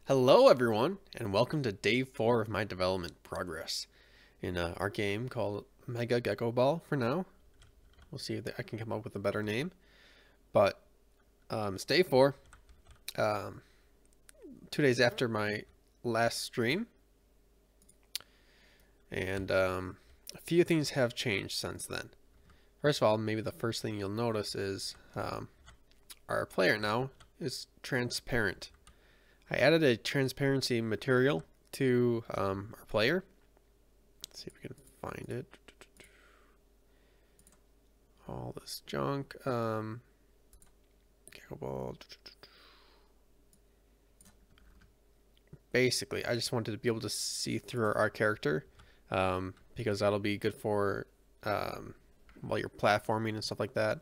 Hello everyone, and welcome to day 4 of my development progress in our game called Mega Gecko Ball for now. We'll see if I can come up with a better name. But it's day 4, 2 days after my last stream. And a few things have changed since then. First of all, maybe the first thing you'll notice is our player now is transparent. I added a transparency material to our player. Let's see if we can find it. All this junk. Gecko Ball. Basically, I just wanted to be able to see through our character because that'll be good for while you're platforming and stuff like that.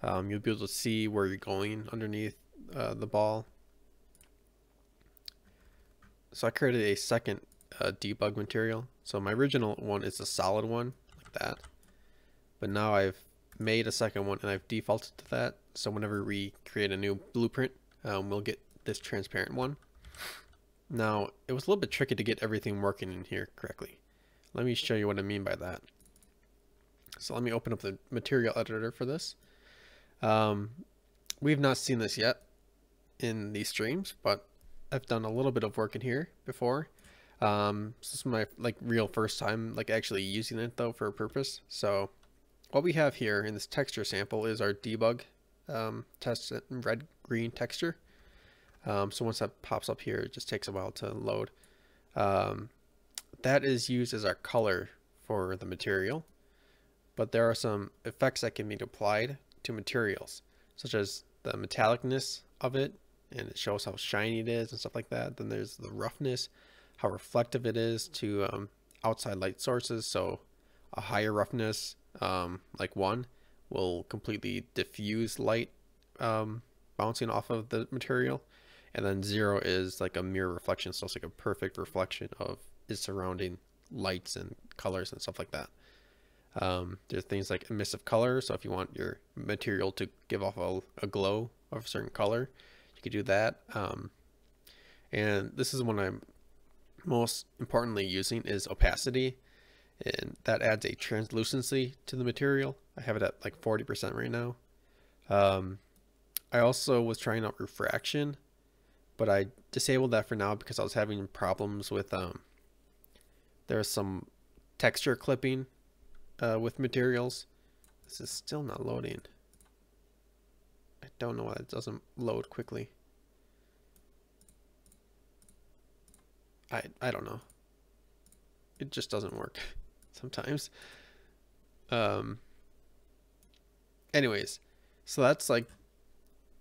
You'll be able to see where you're going underneath the ball. So I created a second debug material. So my original one is a solid one, like that. But now I've made a second one and I've defaulted to that. So whenever we create a new blueprint, we'll get this transparent one. Now, it was a little bit tricky to get everything working in here correctly. Let me show you what I mean by that. So let me open up the material editor for this. We've not seen this yet in these streams, but I've done a little bit of work in here before. This is my real first time actually using it though for a purpose. So what we have here in this texture sample is our debug test red green texture. So once that pops up here, it just takes a while to load. That is used as our color for the material, but there are some effects that can be applied to materials, such as the metallicness of it, and it shows how shiny it is and stuff like that. Then there's the roughness, how reflective it is to outside light sources. So a higher roughness, like 1, will completely diffuse light bouncing off of the material. And then 0 is like a mirror reflection, so it's like a perfect reflection of its surrounding lights and colors and stuff like that. There's things like emissive color, so if you want your material to give off a glow of a certain color, you could do that. And this is one I'm most importantly using is opacity, and that adds a translucency to the material. I have it at like 40% right now. I also was trying out refraction, but I disabled that for now because I was having problems with there's some texture clipping with materials. This is still not loading. I don't know why it doesn't load quickly. I don't know. It just doesn't work sometimes. Anyways, so that's like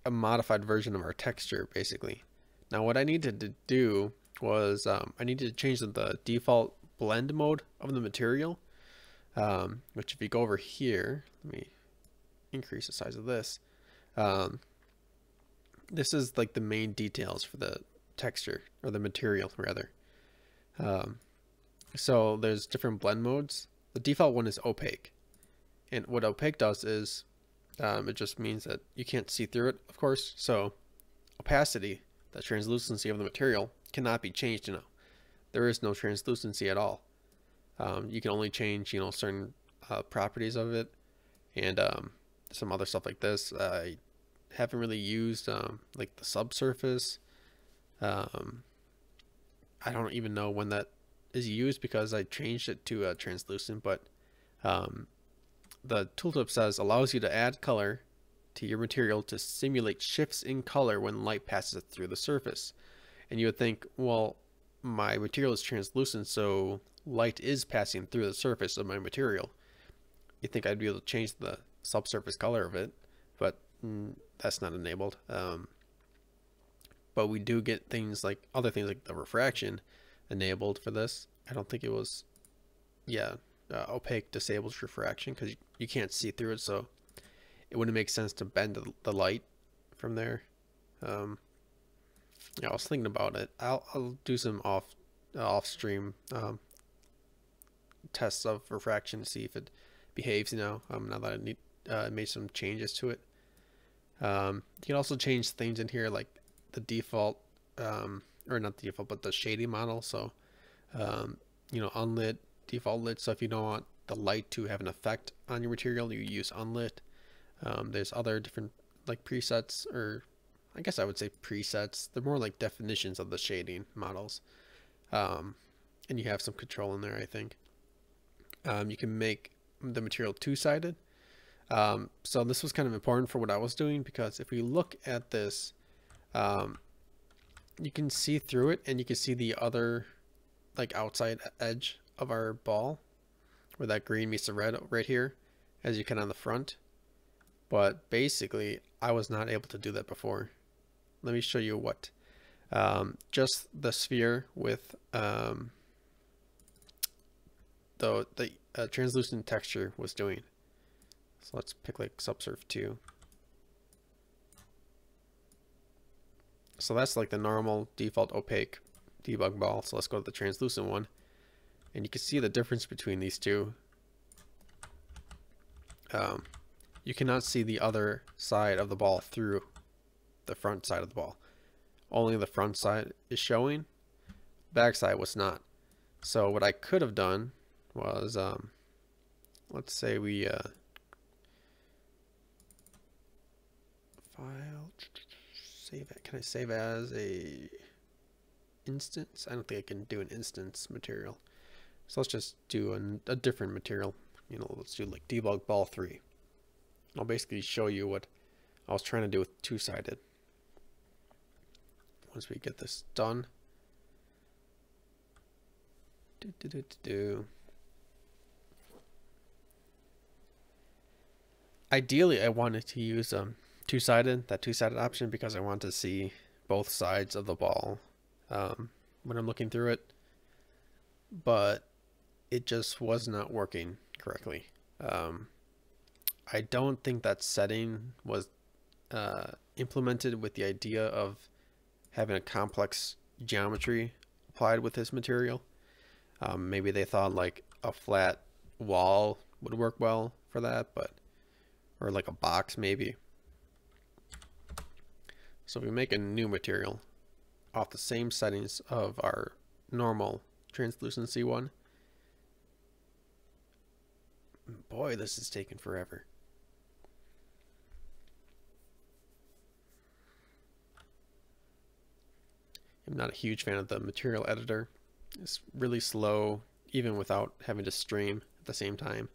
a modified version of our texture basically. Now what I needed to do was I needed to change the default blend mode of the material, which if you go over here, let me increase the size of this. This is like the main details for the texture, or the material rather. So there's different blend modes. The default one is opaque, and what opaque does is it just means that you can't see through it, of course. So opacity, the translucency of the material, cannot be changed now. There is no translucency at all. You can only change, certain properties of it, and some other stuff like this. I haven't really used like the subsurface. I don't even know when that is used because I changed it to translucent, but the tooltip says allows you to add color to your material to simulate shifts in color when light passes through the surface. And you would think, well, my material is translucent, so light is passing through the surface of my material. You think I'd be able to change the subsurface color of it, but that's not enabled. But we do get things like other things like the refraction enabled for this. I don't think it was, opaque disables refraction because you can't see through it, so it wouldn't make sense to bend the light from there. I was thinking about it. I'll do some off stream tests of refraction to see if it behaves. Now that I made some changes to it. You can also change things in here like the default or not the default, but the shading model. So, you know, unlit, default lit. So if you don't want the light to have an effect on your material, you use unlit. There's other different like presets, or I guess I would say presets. They're more like definitions of the shading models. And you have some control in there, I think. You can make the material two-sided. So this was kind of important for what I was doing, because if we look at this, you can see through it, and you can see the other like outside edge of our ball where that green meets the red right here, as you can on the front. But basically I was not able to do that before. Let me show you what just the sphere with the translucent texture was doing. So let's pick like Subsurf 2. So that's like the normal default opaque debug ball. So let's go to the translucent one, and you can see the difference between these two. You cannot see the other side of the ball through the front side of the ball. Only the front side is showing, back side was not. So what I could have done was, let's say we file, save it. Can I save as a instance? I don't think I can do an instance material. So let's just do a different material. You know, let's do like debug ball 3. I'll basically show you what I was trying to do with two-sided. Once we get this done. Ideally, I wanted to use two-sided, that two-sided option, because I want to see both sides of the ball when I'm looking through it, but it just was not working correctly. I don't think that setting was implemented with the idea of having a complex geometry applied with this material. Maybe they thought like a flat wall would work well for that, but or like a box maybe. So if we make a new material off the same settings of our normal translucency one, boy, this is taking forever. I'm not a huge fan of the material editor. It's really slow, even without having to stream at the same time.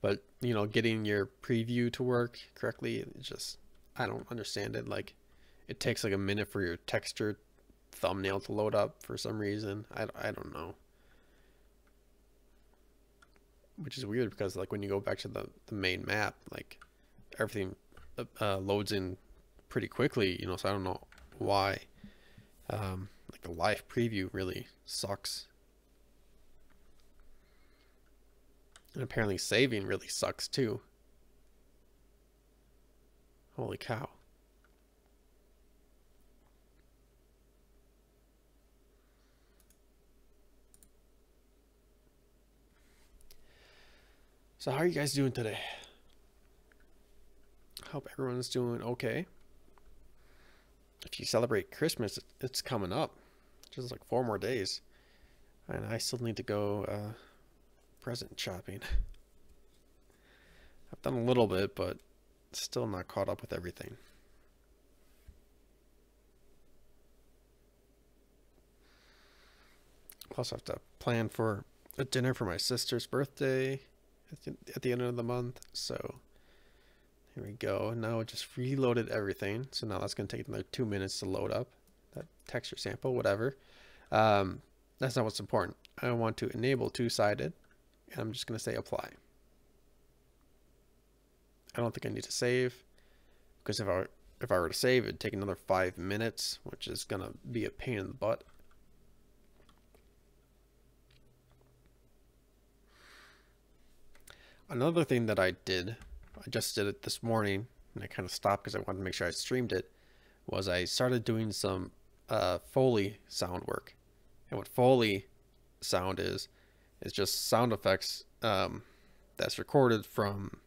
But, you know, getting your preview to work correctly, it's just, I don't understand it. Like, it takes like a minute for your texture thumbnail to load up for some reason. I don't know. Which is weird, because like when you go back to the main map, like everything loads in pretty quickly, you know, so I don't know why. Like the live preview really sucks. And apparently saving really sucks too. Holy cow. So how are you guys doing today? Hope everyone's doing okay. If you celebrate Christmas, it's coming up. Just like 4 more days. And I still need to go present shopping. I've done a little bit, but still not caught up with everything. Plus I have to plan for a dinner for my sister's birthday at the end of the month. So here we go. Now it just reloaded everything. So now that's going to take another 2 minutes to load up that texture sample, whatever. That's not what's important. I want to enable two-sided, and I'm just going to say apply. I don't think I need to save, because if I were to save, it'd take another 5 minutes, which is going to be a pain in the butt. Another thing that I just did it this morning, and I kind of stopped because I wanted to make sure I streamed it, was I started doing some Foley sound work. And what Foley sound is just sound effects that's recorded from,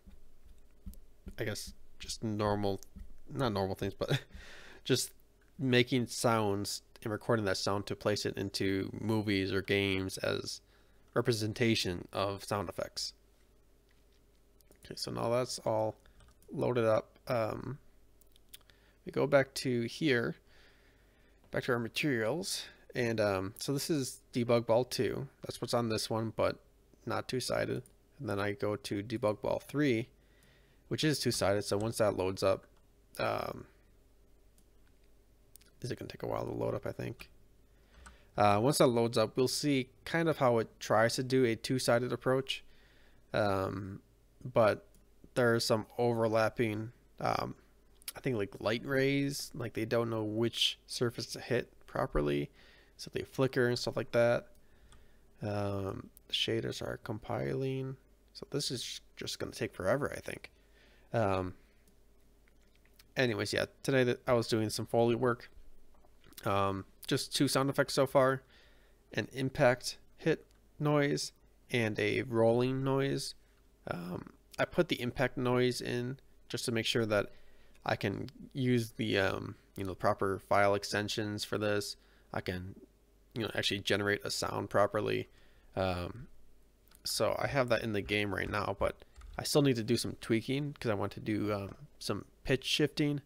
I guess, just not normal things, but just making sounds and recording that sound to place it into movies or games as representation of sound effects. Okay, so now that's all loaded up. We go back to here, back to our materials, and so this is Debug Ball 2. That's what's on this one, but not two-sided. And then I go to Debug Ball 3, which is two-sided. So once that loads up, is it going to take a while to load up, I think. Once that loads up, we'll see kind of how it tries to do a two-sided approach. But there are some overlapping, I think, like light rays, like they don't know which surface to hit properly, so they flicker and stuff like that. The shaders are compiling, so this is just going to take forever, I think. Anyways, yeah, today I was doing some Foley work. Just 2 sound effects so far: an impact hit noise and a rolling noise. I put the impact noise in just to make sure that I can use the proper file extensions for this. I can actually generate a sound properly. So I have that in the game right now, but I still need to do some tweaking because I want to do some pitch shifting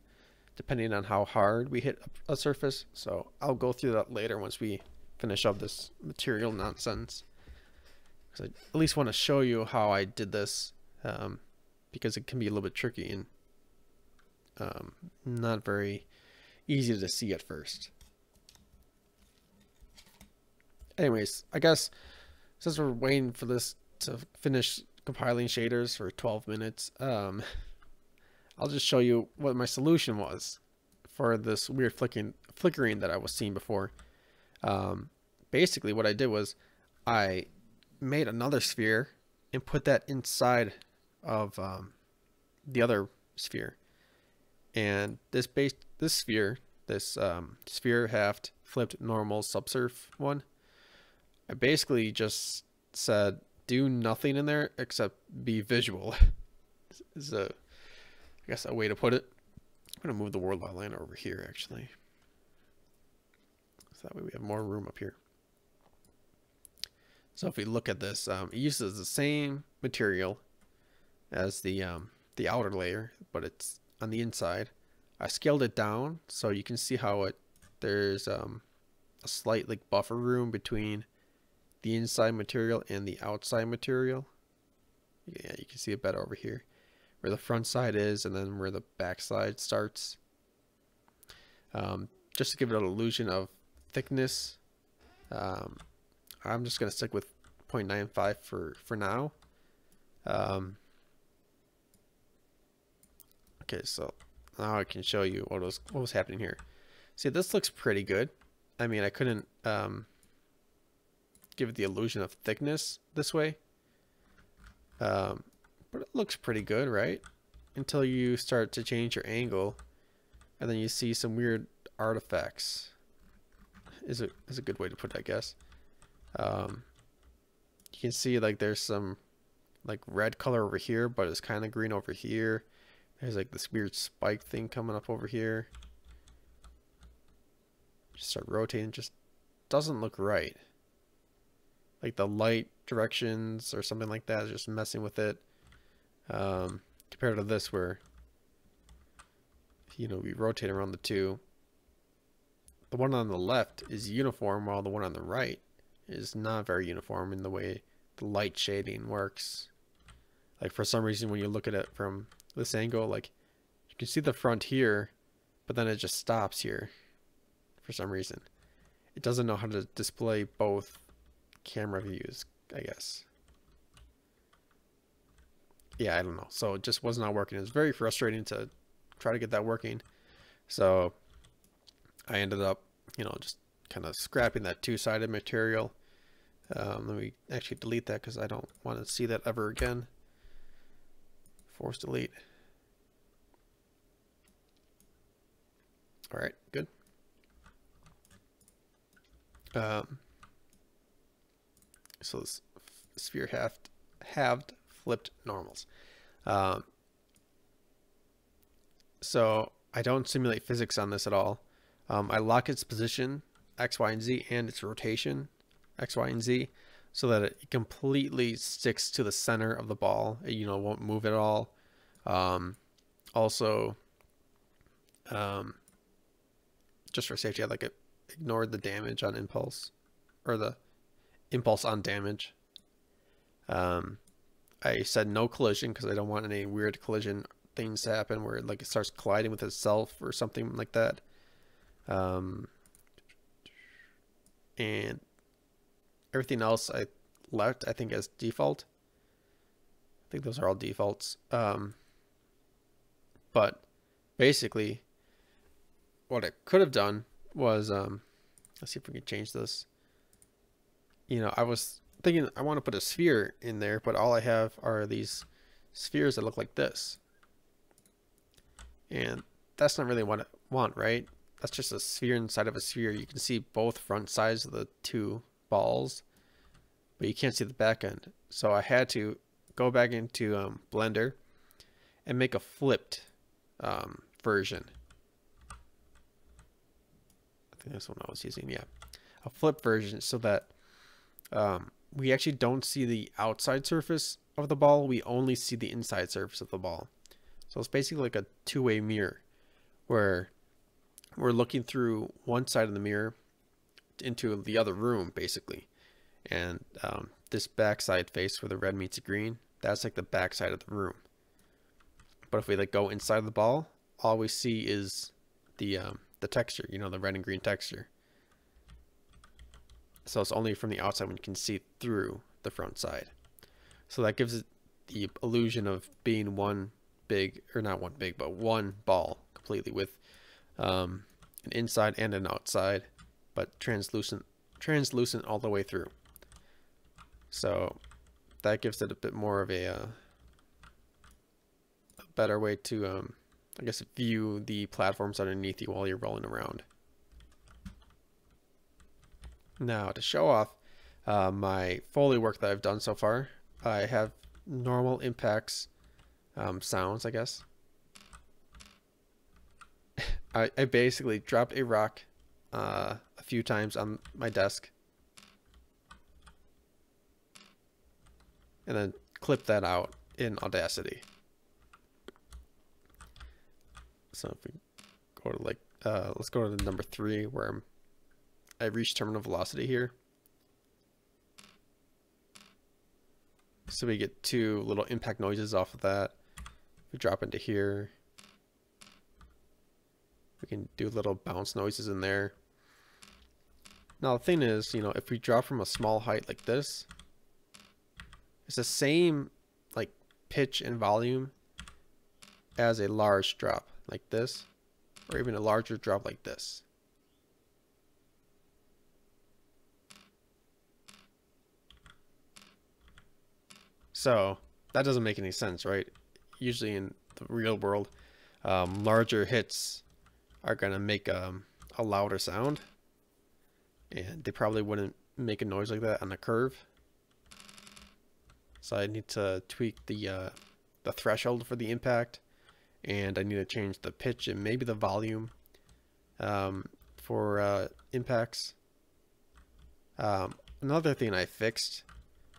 depending on how hard we hit a surface. So I'll go through that later once we finish up this material nonsense, because I at least want to show you how I did this, because it can be a little bit tricky and not very easy to see at first. Anyways, I guess since we're waiting for this to finish compiling shaders for 12 minutes, I'll just show you what my solution was for this weird flickering that I was seeing before. Basically what I did was I made another sphere and put that inside of the other sphere. And this sphere, sphere halved flipped normal subsurf one, I basically just said do nothing in there except be visual. Is I guess a way to put it. I'm gonna move the world outline over here actually, so that way we have more room up here. So if we look at this, it uses the same material as the outer layer, but it's on the inside. I scaled it down so you can see how there's a slight like buffer room between the inside material and the outside material. Yeah, you can see it better over here, where the front side is and then where the back side starts. Just to give it an illusion of thickness, I'm just going to stick with 0.95 for now. Okay, so now I can show you what was happening here. See, this looks pretty good. I mean, I couldn't give it the illusion of thickness this way, but it looks pretty good, right? Until you start to change your angle, and then you see some weird artifacts. Is a good way to put it, I guess. You can see like there's some like red color over here, but it's kind of green over here. There's like this weird spike thing coming up over here. Just start rotating, just doesn't look right. Like the light directions or something like that is just messing with it. Compared to this, where we rotate around the two. The one on the left is uniform, while the one on the right is not very uniform in the way the light shading works. Like for some reason, when you look at it from this angle, like you can see the front here, but then it just stops here for some reason. It doesn't know how to display both camera views, I guess. Yeah, I don't know. So it just was not working. It was very frustrating to try to get that working. So I ended up, just kind of scrapping that two-sided material. Let me actually delete that because I don't want to see that ever again. Force delete. All right, good. So this sphere halved flipped normals. So I don't simulate physics on this at all. I lock its position X, Y, and Z and its rotation X, Y, and Z, so that it completely sticks to the center of the ball. It, won't move at all. Also, just for safety, I like it. Ignore the damage on impulse, or the impulse on damage. I said no collision because I don't want any weird collision things to happen where it starts colliding with itself or something like that. And everything else I left, I think, as default. I think those are all defaults. But basically, what I could have done was, let's see if we can change this. I was thinking I want to put a sphere in there, but all I have are these spheres that look like this. And that's not really what I want, right? That's just a sphere inside of a sphere. You can see both front sides of the two balls, but you can't see the back end. So I had to go back into Blender and make a flipped version. I think that's what I was using. Yeah, a flip version, so that we actually don't see the outside surface of the ball. We only see the inside surface of the ball. So it's basically like a two-way mirror where we're looking through one side of the mirror into the other room, basically. And this backside face where the red meets the green, that's like the backside of the room. But if we go inside the ball, all we see is the texture, the red and green texture. So it's only from the outside when you can see through the front side. So that gives it the illusion of being one big, or not one big, but one ball completely, with an inside and an outside, but translucent all the way through. So that gives it a bit more of a better way to, I guess, view the platforms underneath you while you're rolling around. Now, to show off my Foley work that I've done so far, I have normal impacts sounds, I guess. I basically dropped a rock a few times on my desk and then clipped that out in Audacity. So if we go to let's go to the number 3 where I've reached terminal velocity here. So we get 2 little impact noises off of that. We drop into here. We can do little bounce noises in there. Now the thing is, if we drop from a small height like this, it's the same pitch and volume as a large drop like this, or even a larger drop like this. So that doesn't make any sense, right? Usually in the real world, larger hits are gonna make a louder sound, and they probably wouldn't make a noise like that on a curve. So I need to tweak the threshold for the impact, and I need to change the pitch and maybe the volume for impacts. Another thing I fixed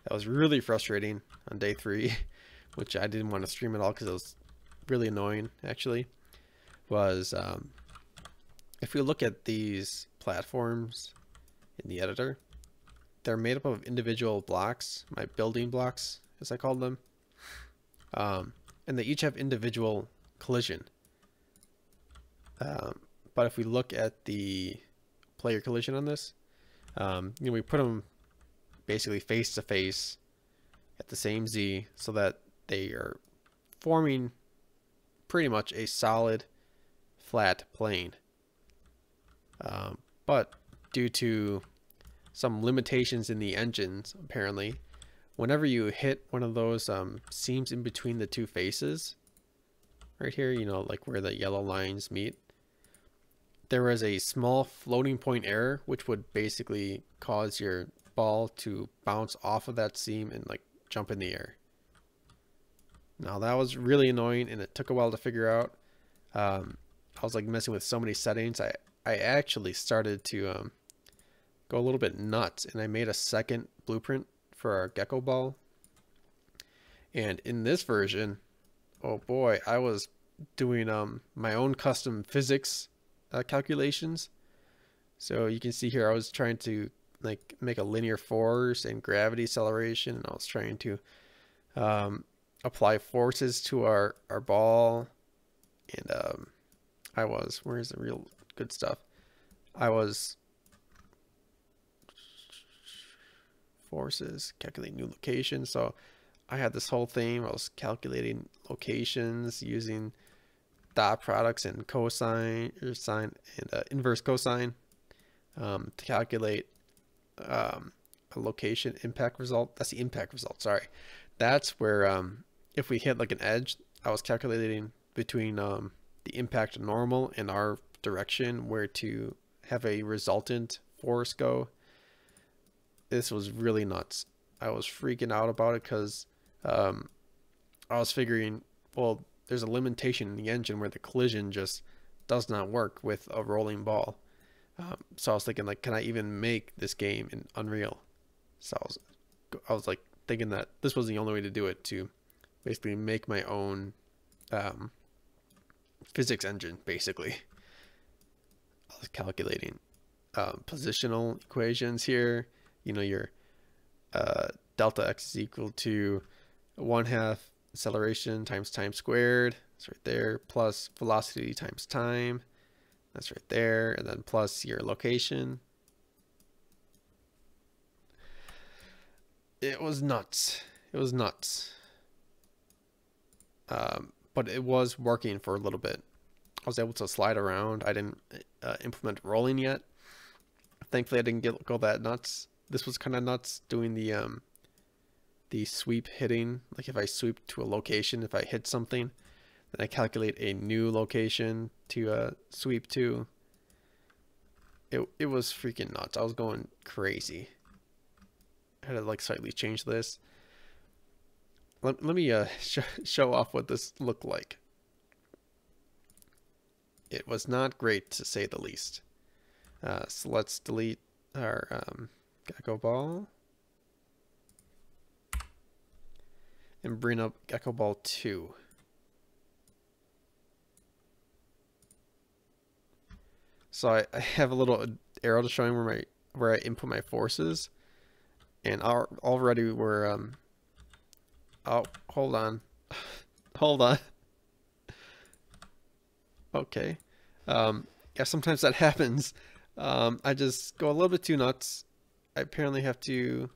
that was really frustrating on day 3, which I didn't want to stream at all because it was really annoying actually, was if we look at these platforms in the editor, they're made up of individual blocks, my building blocks as I call them, and they each have individual collision. But if we look at the player collision on this, we put them basically face to face at the same Z so that they are forming pretty much a solid flat plane. But due to some limitations in the engines, apparently, whenever you hit one of those seams in between the two faces, right here, like where the yellow lines meet, there is a small floating point error, which would basically cause your ball to bounce off of that seam and jump in the air. Now that was really annoying, and it took a while to figure out. I was messing with so many settings. I actually started to go a little bit nuts, and I made a second blueprint for our gecko ball. And in this version, oh boy, I was doing my own custom physics calculations. So you can see here I was trying to like make a linear force and gravity acceleration, and I was trying to apply forces to our ball, and I was, where's the real good stuff? I was forces, calculate new locations. So I had this whole thing. I was calculating locations using dot products and cosine or sine and inverse cosine to calculate a location impact result. That's the impact result. Sorry, that's where if we hit like an edge, I was calculating between the impact normal and our direction where to have a resultant force go. This was really nuts. I was freaking out about it because I was figuring, well, there's a limitation in the engine where the collision just does not work with a rolling ball. So I was thinking, like, can I even make this game in Unreal? So I was like thinking that this was the only way to do it, to basically make my own physics engine, basically. I was calculating positional equations here. You know, your delta x is equal to 1/2 acceleration times time squared. That's right there. Plus velocity times time. That's right there. And then plus your location. It was nuts. It was nuts. But it was working for a little bit. I was able to slide around. I didn't implement rolling yet. Thankfully, I didn't go that nuts. This was kind of nuts doing the sweep hitting. Like if I sweep to a location, if I hit something, then I calculate a new location to sweep to. It was freaking nuts. I was going crazy. I had to like slightly change this. Let me show off what this looked like. It was not great, to say the least. So let's delete our gecko ball and bring up gecko ball 2. So I have a little arrow to showing where I input my forces, and already we're oh, hold on. Hold on. Okay. Yeah, sometimes that happens. I just go a little bit too nuts. I apparently have to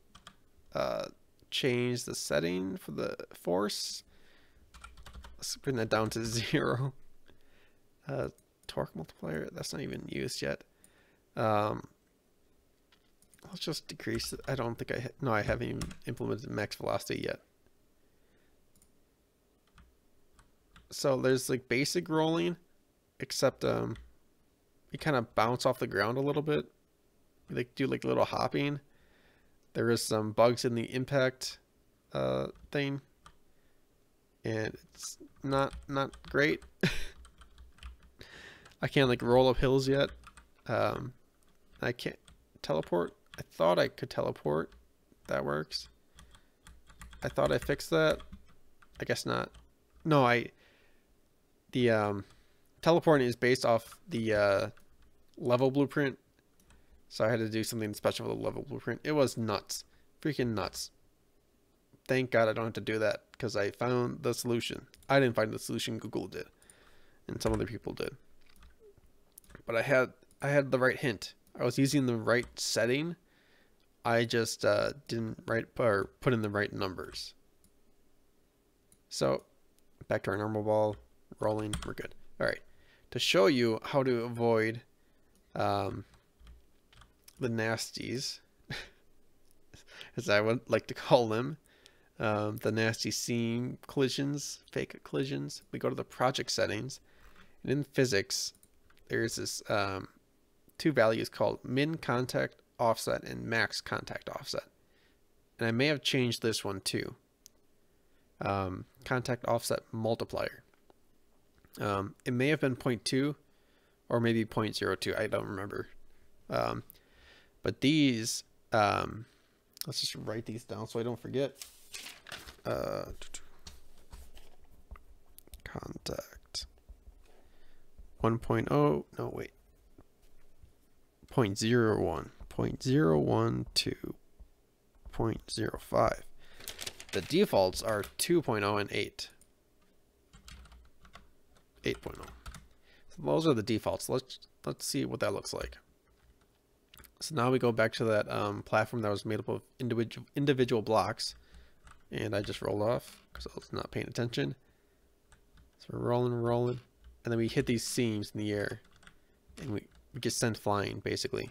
change the setting for the force. Let's bring that down to 0. Torque multiplier, that's not even used yet. Let's just decrease it. I don't think I haven't even implemented max velocity yet. So there's like basic rolling, except you kind of bounce off the ground a little bit. You like do like a little hopping. There is some bugs in the impact thing, and it's not great. I can't like roll up hills yet. I can't teleport. I thought I could teleport. That works. I thought I fixed that. I guess not. No, the teleporting is based off the level blueprint. So I had to do something special with the level blueprint. It was nuts. Freaking nuts. Thank God I don't have to do that, because I found the solution. I didn't find the solution, Google did. And some other people did. But I had the right hint. I was using the right setting. I just didn't put in the right numbers. So back to our normal ball, rolling, we're good. All right, to show you how to avoid the nasties, as I would like to call them, the nasty seam collisions, fake collisions, we go to the project settings, and in physics, there's this two values called min contact offset and max contact offset. And I may have changed this one too. Contact offset multiplier. It may have been 0.2 or maybe 0.02. I don't remember. But these, let's just write these down so I don't forget. Contact 1.0, no wait, 0.01, 0.01 to 0.05. The defaults are 2.0 and 8. 8.0. So those are the defaults. Let's see what that looks like. So now we go back to that platform that was made up of individual blocks, and I just rolled off because I was not paying attention. So we're rolling, and then we hit these seams in the air, and we get sent flying basically.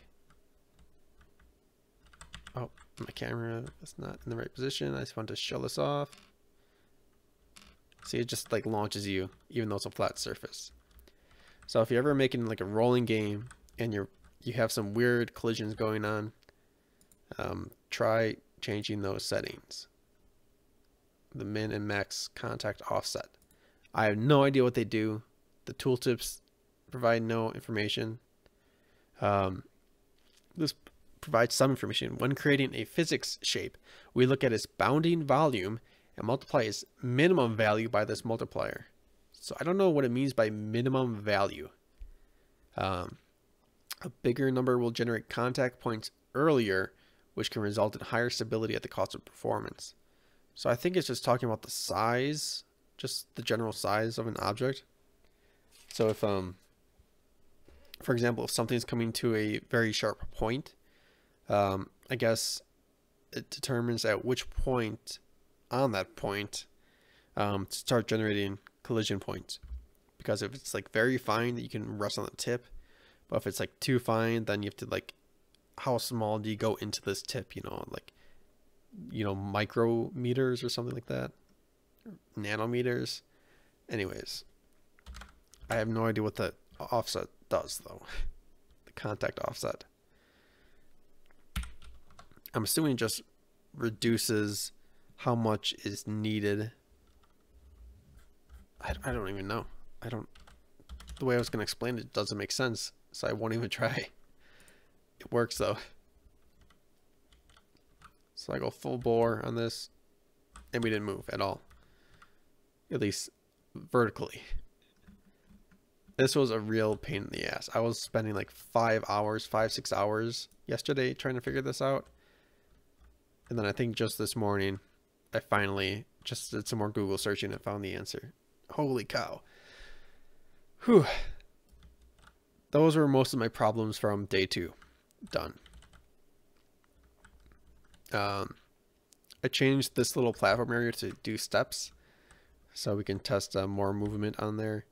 Oh, my camera is not in the right position. I just want to show this off. See, it just like launches you, even though it's a flat surface. So if you're ever making like a rolling game and you have some weird collisions going on, try changing those settings. The min and max contact offset. I have no idea what they do. The tooltips provide no information. This provides some information. When creating a physics shape, we look at its bounding volume and multiply its minimum value by this multiplier. So I don't know what it means by minimum value. A bigger number will generate contact points earlier, which can result in higher stability at the cost of performance. So I think it's just talking about the size, just the general size of an object. So if, for example, if something's coming to a very sharp point, I guess it determines at which point on that point to start generating collision points. Because if it's like very fine, you can rest on the tip. But if it's like too fine, then you have to like, how small do you go into this tip? You know, like, micrometers or something like that, nanometers. Anyways, I have no idea what the offset does though. The contact offset. I'm assuming it just reduces how much is needed. I don't even know. The way I was going to explain it doesn't make sense, so I won't even try. It works though. So I go full bore on this, and we didn't move at all. At least vertically. This was a real pain in the ass. I was spending like 6 hours yesterday trying to figure this out. And then I think just this morning, I finally just did some more Google searching and found the answer. Holy cow. Whew. Those were most of my problems from day 2. Done. I changed this little platform area to do steps, so we can test more movement on there.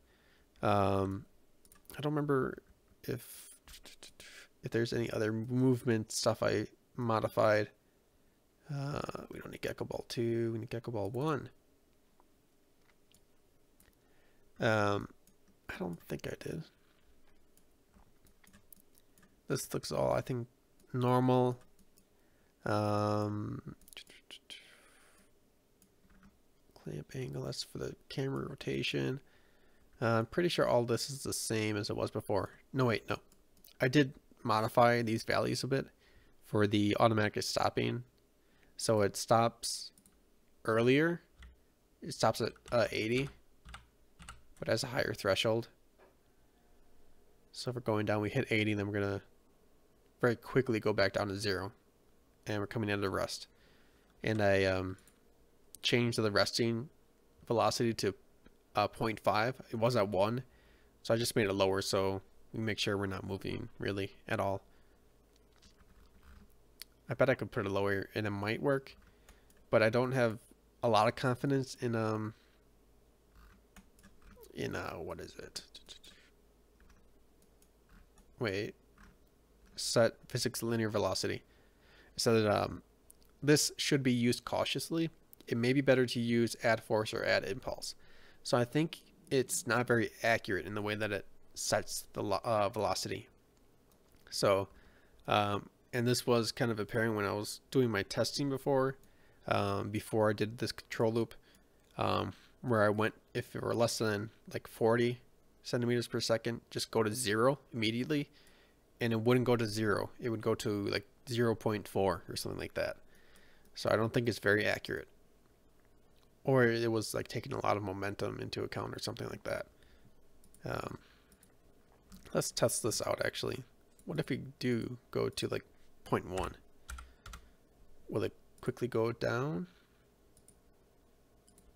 I don't remember if there's any other movement stuff I modified. We don't need Gecko Ball 2, we need Gecko Ball 1. I don't think I did. This looks all, I think, normal. Clamp angle, that's for the camera rotation. I'm pretty sure all this is the same as it was before. No, wait, no. I did modify these values a bit for the automatic stopping. So it stops earlier. It stops at 80, but has a higher threshold. So if we're going down, we hit 80, then we're going to very quickly go back down to 0. And we're coming out of rest. And I changed the resting velocity to 0.5. It was at 1. So I just made it lower so we make sure we're not moving really at all. I bet I could put it lower and it might work. But I don't have a lot of confidence in what is it? Wait. Set physics linear velocity. So that this should be used cautiously. It may be better to use add force or add impulse. So I think it's not very accurate in the way that it sets the velocity. So, and this was kind of apparent when I was doing my testing before I did this control loop, where I went, if it were less than like 40 centimeters per second, just go to 0 immediately. and it wouldn't go to 0. It would go to like 0.4 or something like that. So I don't think it's very accurate. Or it was like taking a lot of momentum into account or something like that. Let's test this out actually. What if we do go to like 0.1? Will it quickly go down?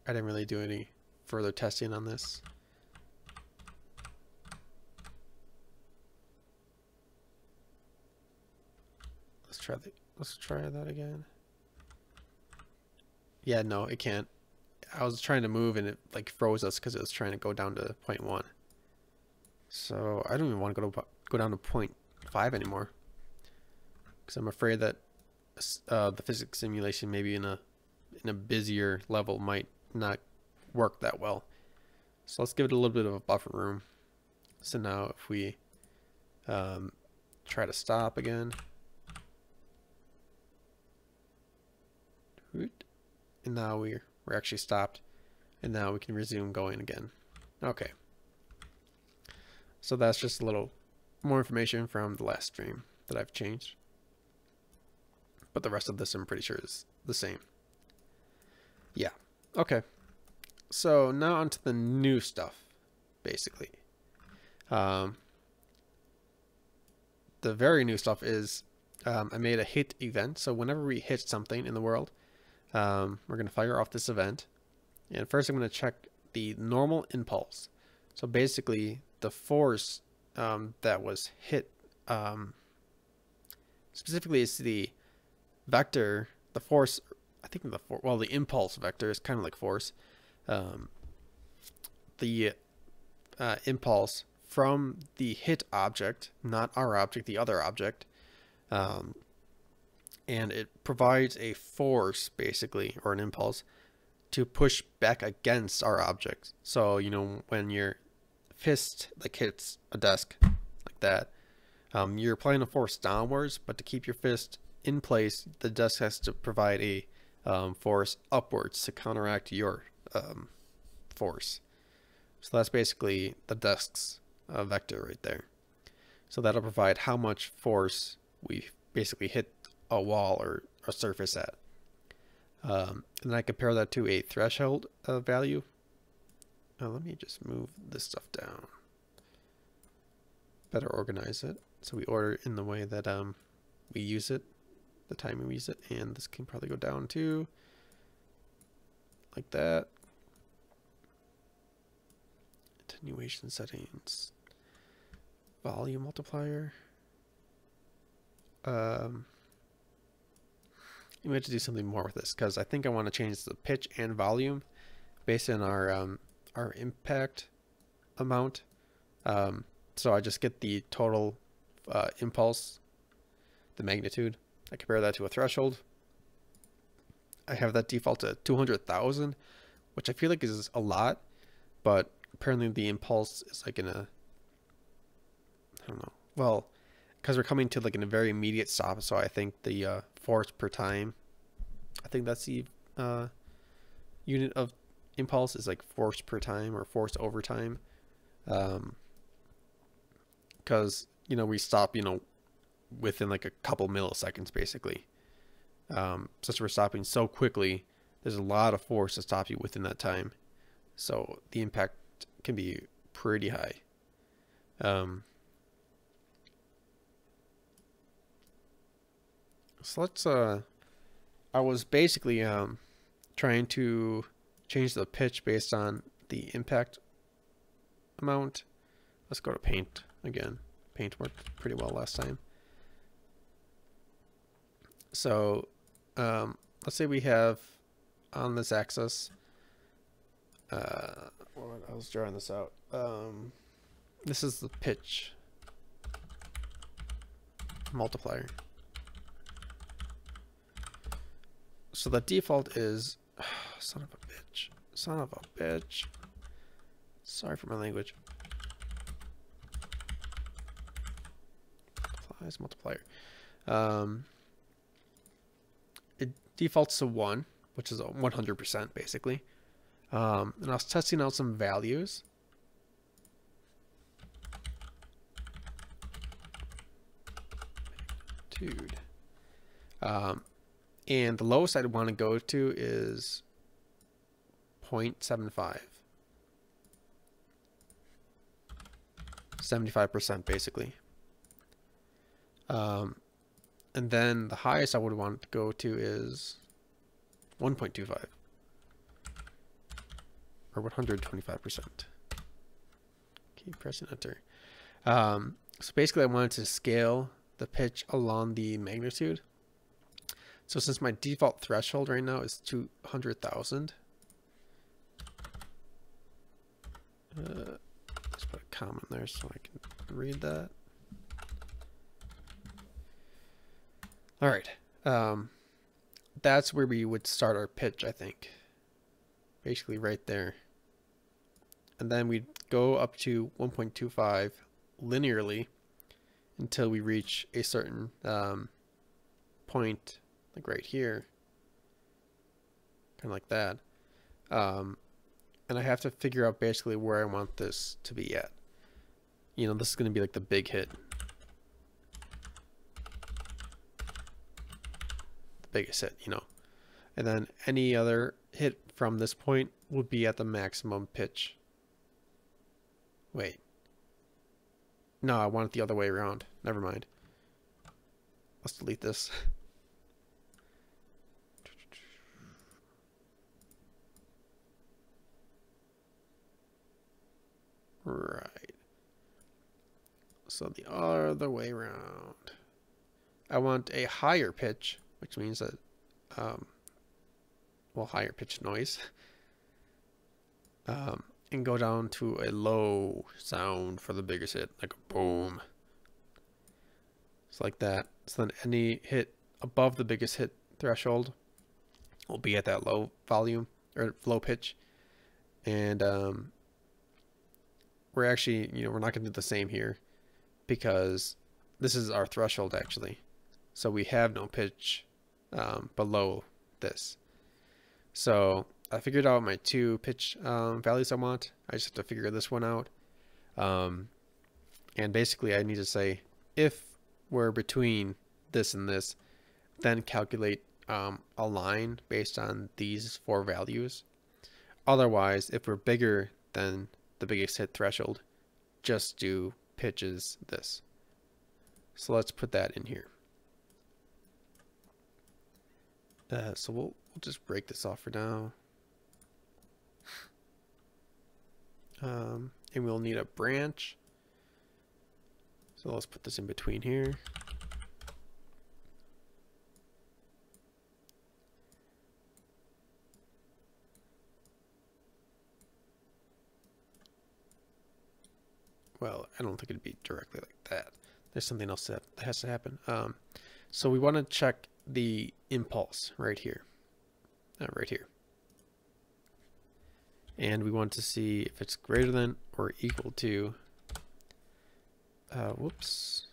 I didn't really do any further testing on this. Let's try that again. Yeah, no, it can't. I was trying to move and it like froze us because it was trying to go down to 0.1. So I don't even want to go down to 0.5 anymore, because I'm afraid that the physics simulation maybe in a busier level might not work that well. So let's give it a little bit of a buffer room. So now if we try to stop again, and now we're actually stopped, and now we can resume going again. Okay, so that's just a little more information from the last stream that I've changed, but the rest of this I'm pretty sure is the same. Yeah, okay, so now onto the new stuff, basically. The very new stuff is I made a hit event. So whenever we hit something in the world, we're going to fire off this event. And first I'm going to check the normal impulse. So basically the force that was hit, specifically is the vector, the force, I think the impulse vector is kind of like force. The impulse from the hit object, not our object, the other object, and it provides a force basically, or an impulse, to push back against our object. So you know, when your fist like hits a desk like that, you're applying a force downwards, but to keep your fist in place, the desk has to provide a force upwards to counteract your force. So that's basically the desk's vector right there. So that'll provide how much force we basically hit a wall or a surface at. And then I compare that to a threshold value. Let me just move this stuff down. Better organize it. So we order it in the way that we use it, the time we use it, and this can probably go down to like that. Attenuation settings, volume multiplier. You might have to do something more with this, because I think I want to change the pitch and volume based on our impact amount. So I just get the total impulse, the magnitude. I compare that to a threshold. I have that default to 200,000, which I feel like is a lot, but apparently the impulse is like in a, I don't know, well, because we're coming to like in a very immediate stop, so I think the force per time, I think that's the unit of impulse is like force per time or force over time, because you know we stop, you know, within like a couple milliseconds basically. Since we're stopping so quickly, there's a lot of force to stop you within that time, so the impact can be pretty high. So let's I was basically trying to change the pitch based on the impact amount. Let's go to paint again. Paint worked pretty well last time. So let's say we have on this axis, I was drawing this out. This is the pitch multiplier. So the default is, son of a bitch. Sorry for my language. Applies multiplier. It defaults to 1, which is 100% basically. And I was testing out some values. Dude. And the lowest I'd want to go to is 0.75. 75% basically. And then the highest I would want to go to is 1.25 or 125%. Keep pressing enter. So basically I wanted to scale the pitch along the magnitude. So since my default threshold right now is 200,000, let's put a comma in there so I can read that. All right, that's where we would start our pitch, I think. Basically right there. And then we'd go up to 1.25 linearly until we reach a certain point, like right here, kind of like that. And I have to figure out basically where I want this to be at. You know, this is going to be like the big hit. The biggest hit, you know. And then any other hit from this point would be at the maximum pitch. Wait. No, I want it the other way around. Never mind. Let's delete this. Right. So the other way around. I want a higher pitch, which means that, well, higher pitch noise. And go down to a low sound for the biggest hit, like a boom. It's like that. So then any hit above the biggest hit threshold will be at that low volume or low pitch. And we're actually, you know, we're not going to do the same here because this is our threshold actually. So we have no pitch below this. So I figured out my two pitch values I want. I just have to figure this one out. And basically I need to say if we're between this and this, then calculate a line based on these four values. Otherwise, if we're bigger than the biggest hit threshold, just do pitches this. So let's put that in here. So we'll just break this off for now. And we'll need a branch. So let's put this in between here. Well, I don't think it'd be directly like that. There's something else that has to happen. So we want to check the impulse right here. Right here. And we want to see if it's greater than or equal to, whoops,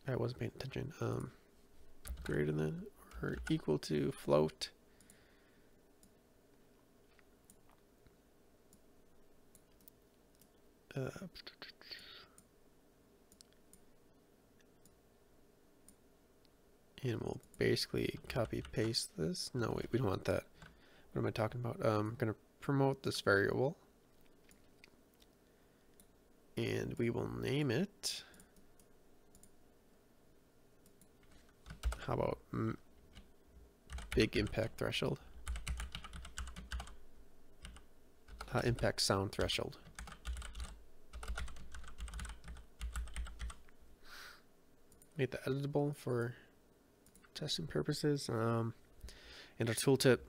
I wasn't paying attention, greater than or equal to float. And we'll basically copy paste this. No, wait, we don't want that. What am I talking about? I'm going to promote this variable. And we will name it. How about big impact threshold? Impact sound threshold. Make that editable for testing purposes. And our tooltip.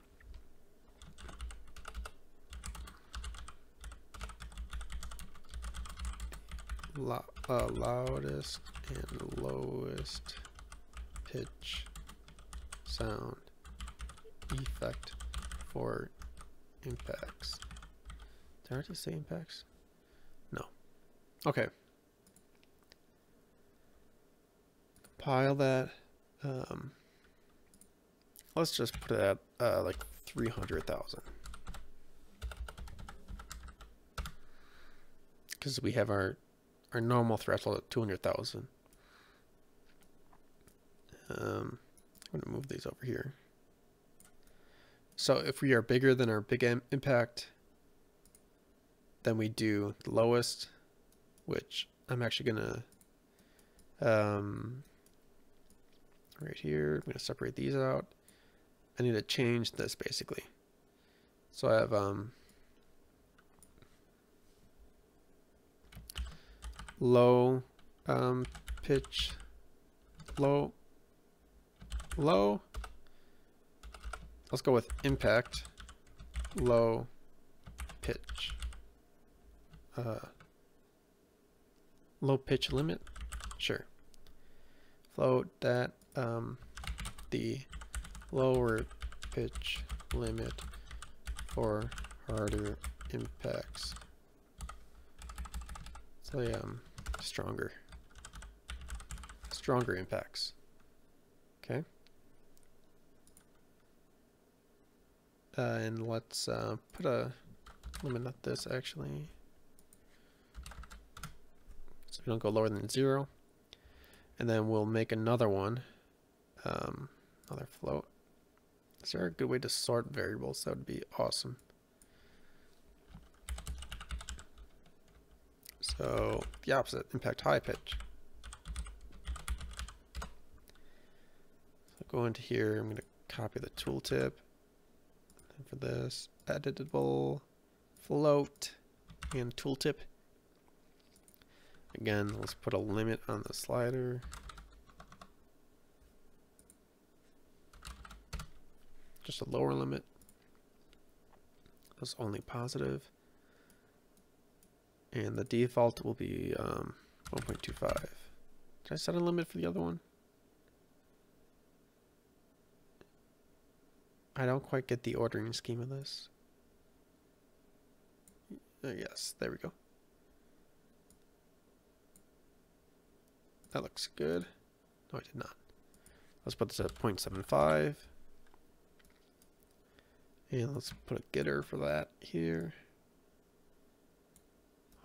Loudest and lowest pitch sound effect for impacts. Did I already say impacts? No. Okay. Compile that. Let's just put it at like 300,000. Because we have our normal threshold at 200,000. I'm going to move these over here. So if we are bigger than our big impact, then we do the lowest, which I'm actually going to, right here, I'm going to separate these out. I need to change this basically. So I have low pitch, low. Let's go with impact, low pitch, low pitch limit. Sure. Float that the lower pitch limit for harder impacts. So stronger impacts. Okay. And let's put a limit on this actually, so we don't go lower than 0. And then we'll make another one, another float. Is there a good way to sort variables? That would be awesome. So the opposite, impact high pitch. So go into here, I'm going to copy the tooltip. And for this, editable, float, and tooltip. Again, let's put a limit on the slider. Just a lower limit. That's only positive. And the default will be 1.25. Did I set a limit for the other one? I don't quite get the ordering scheme of this. Yes, there we go. That looks good. No, I did not. Let's put this at 0.75. And let's put a getter for that here.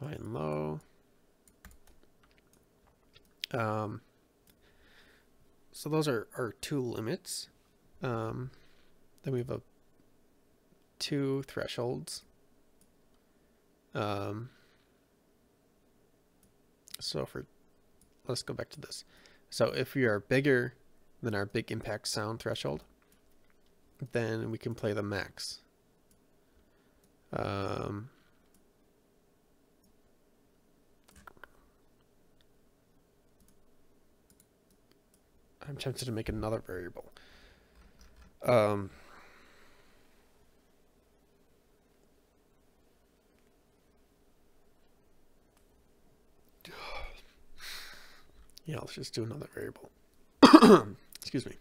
High and low. So those are our two limits. Then we have 2 thresholds. Let's go back to this. So if we are bigger than our big impact sound threshold, then we can play the max. I'm tempted to make another variable. Yeah, let's just do another variable. Excuse me.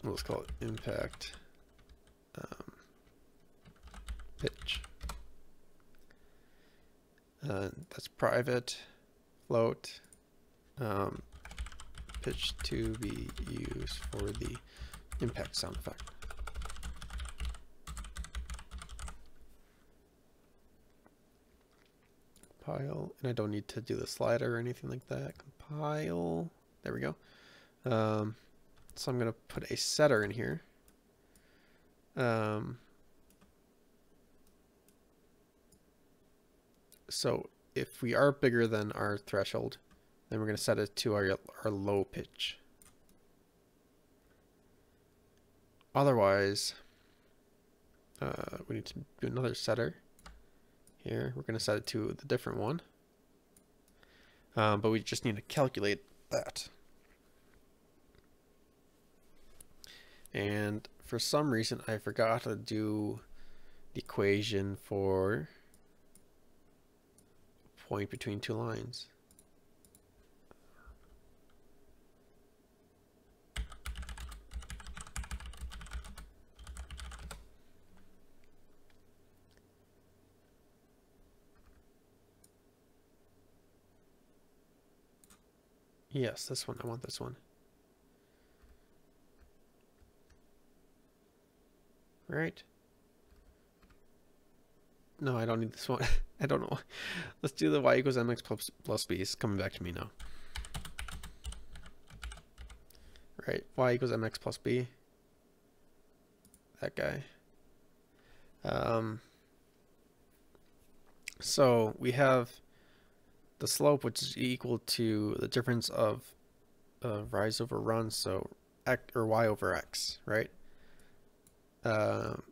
Let's call it impact pitch. That's private, float, pitch to be used for the impact sound effect. Compile, and I don't need to do the slider or anything like that. Compile, there we go. So I'm going to put a setter in here. So if we are bigger than our threshold, then we're going to set it to our low pitch. Otherwise, we need to do another setter. Here, we're going to set it to the different one. But we just need to calculate that. And for some reason, I forgot to do the equation for point between 2 lines. Yes, this one. I want this one. Right. No, I don't need this one. I don't know. Let's do the y equals mx plus b. It's coming back to me now. Right, y equals mx plus b. That guy. So we have the slope, which is equal to the difference of rise over run, so x or y over x, right? So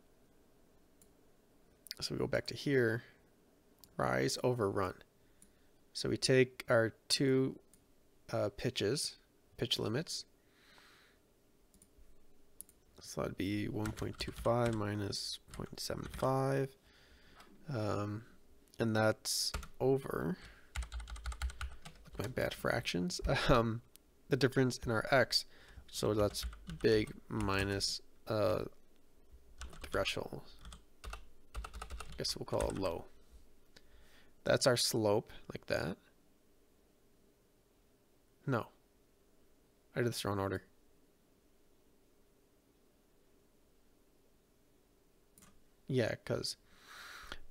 we go back to here, rise over run. So we take our two pitch limits. So that'd be 1.25 minus 0.75. And that's over, look, my bad fractions, the difference in our x. So that's big minus threshold. I guess we'll call it low. That's our slope, like that. No, I did this wrong order. Yeah, because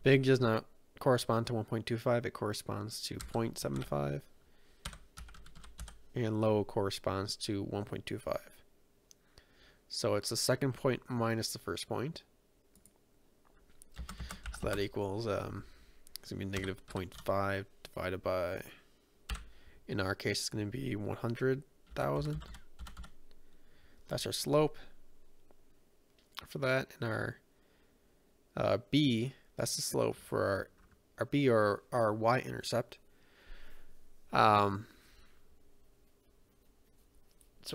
big does not correspond to 1.25, it corresponds to 0.75, and low corresponds to 1.25. So it's the second point minus the first point. So that equals, it's going to be negative 0.5 divided by, in our case, it's going to be 100,000. That's our slope for that. And our b, that's the slope for our b, or our y-intercept. So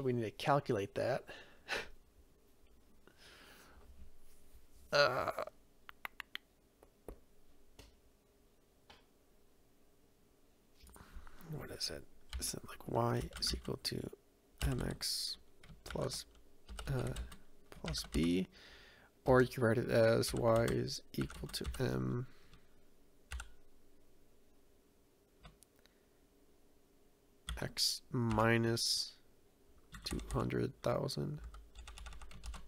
we need to calculate that. What is it? Is it like y is equal to mx plus b, or you can write it as y is equal to m x minus 200,000.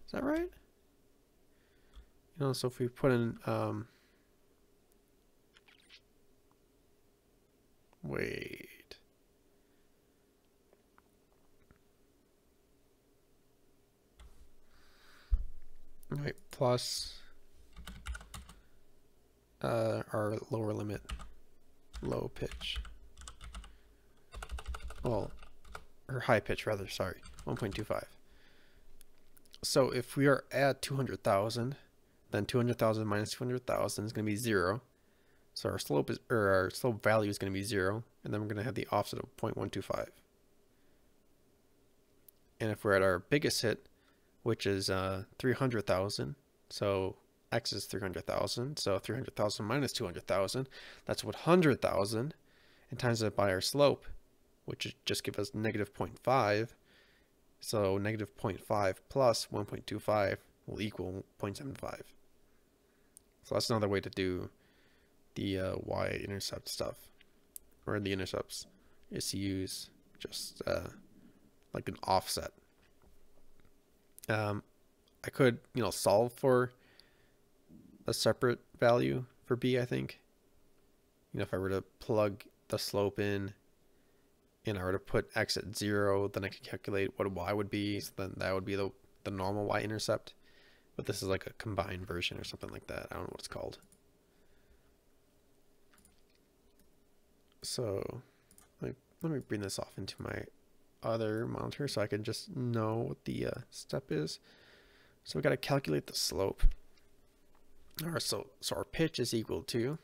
Is that right? You know, so if we put in wait. Right, plus our lower limit, low pitch. Well, or high pitch rather, sorry, 1.25. So if we are at 200,000, then 200,000 minus 200,000 is going to be 0. So our slope is, or our slope value is going to be 0, and then we're going to have the offset of 0.125. And if we're at our biggest hit, which is 300,000, so x is 300,000, so 300,000 minus 200,000, that's 100,000, and times it by our slope, which just gives us negative 0.5. So negative 0.5 plus 1.25 will equal 0.75. So that's another way to do the y-intercept stuff, or the intercepts, is to use just like an offset. I could, you know, solve for a separate value for b, I think. You know, if I were to plug the slope in and I were to put x at 0, then I could calculate what y would be, so then that would be the normal y-intercept. But this is like a combined version or something like that. I don't know what it's called. So let me bring this off into my other monitor so I can just know what the step is. So we got to calculate the slope. All right, so our pitch is equal to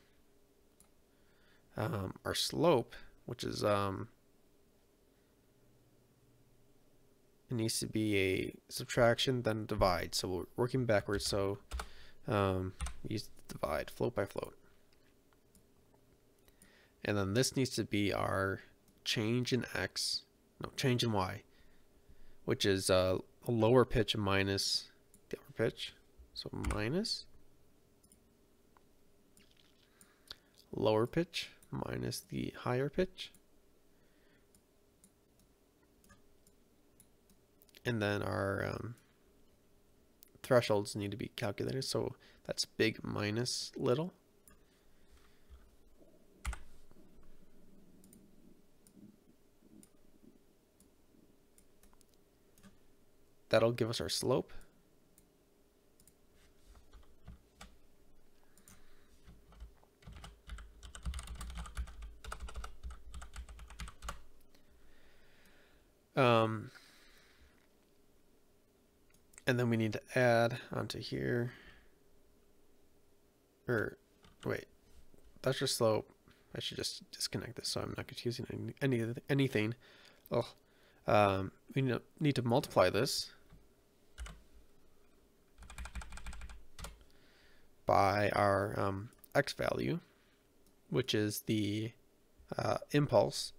our slope, which is it needs to be a subtraction then divide. So we're working backwards. So use divide, float by float, and then this needs to be our change in x. No, change in y, which is a lower pitch minus the upper pitch. So minus lower pitch minus the higher pitch. And then our thresholds need to be calculated. So that's big minus little. that'll give us our slope. And then we need to add onto here, or wait, that's just slope. I should just disconnect this so I'm not confusing anything. Oh, we need to multiply this by our x value, which is the impulse.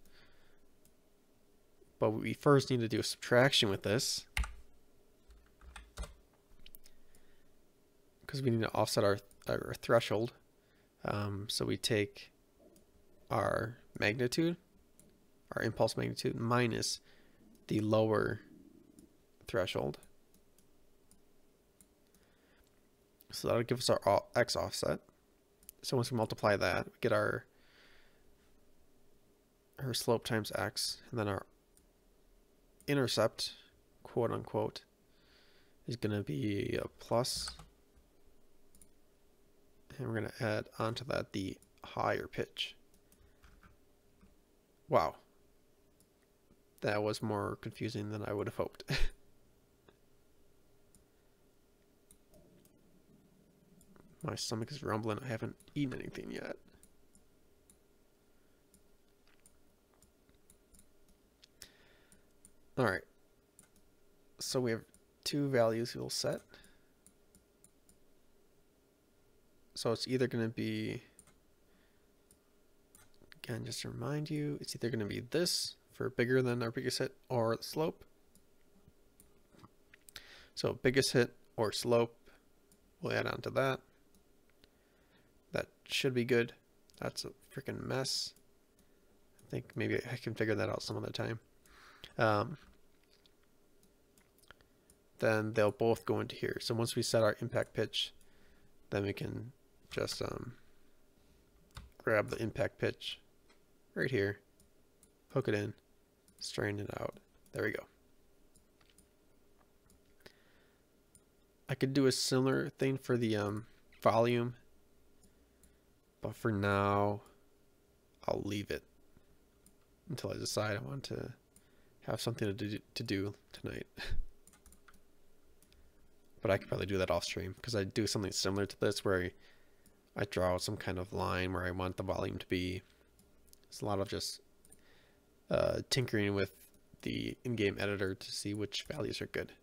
But we first need to do a subtraction with this, because we need to offset our threshold. So we take our magnitude, our impulse magnitude, minus the lower threshold. So that'll give us our x offset. So once we multiply that, we get our slope times x, and then our intercept, quote unquote, is going to be a plus. And we're going to add onto that the higher pitch. Wow. That was more confusing than I would have hoped. My stomach is rumbling. I haven't eaten anything yet. All right. So we have two values we'll set. So it's either going to be, again, just to remind you, it's either going to be this for bigger than our biggest hit or the slope. So biggest hit or slope, we'll add on to that. That should be good. That's a freaking mess. I think maybe I can figure that out some other time. Then they'll both go into here. So once we set our impact pitch, then we can just grab the impact pitch right here, hook it in, straighten it out. There we go. I could do a similar thing for the volume, but for now I'll leave it until I decide I want to have something to do tonight. But I could probably do that off stream, because I do something similar to this where I draw some kind of line where I want the volume to be. It's a lot of just tinkering with the in-game editor to see which values are good.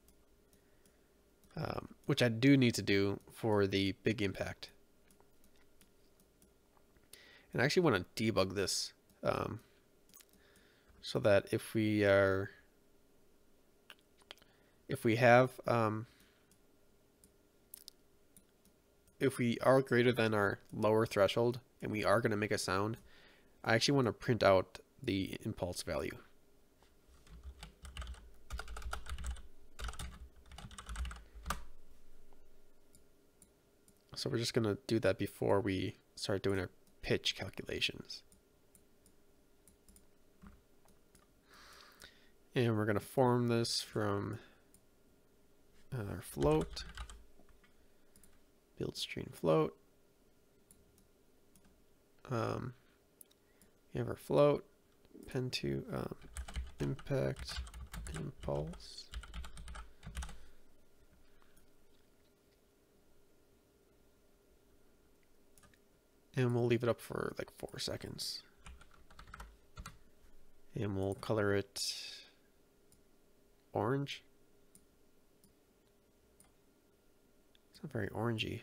Which I do need to do for the big impact. And I actually want to debug this so that if we have if we are greater than our lower threshold and we are going to make a sound, I actually want to print out the impulse value. So we're just going to do that before we start doing our pitch calculations. And we're going to form this from our float, build string float. We have our float, pen to impact impulse. And we'll leave it up for like 4 seconds. And we'll color it orange. It's not very orangey.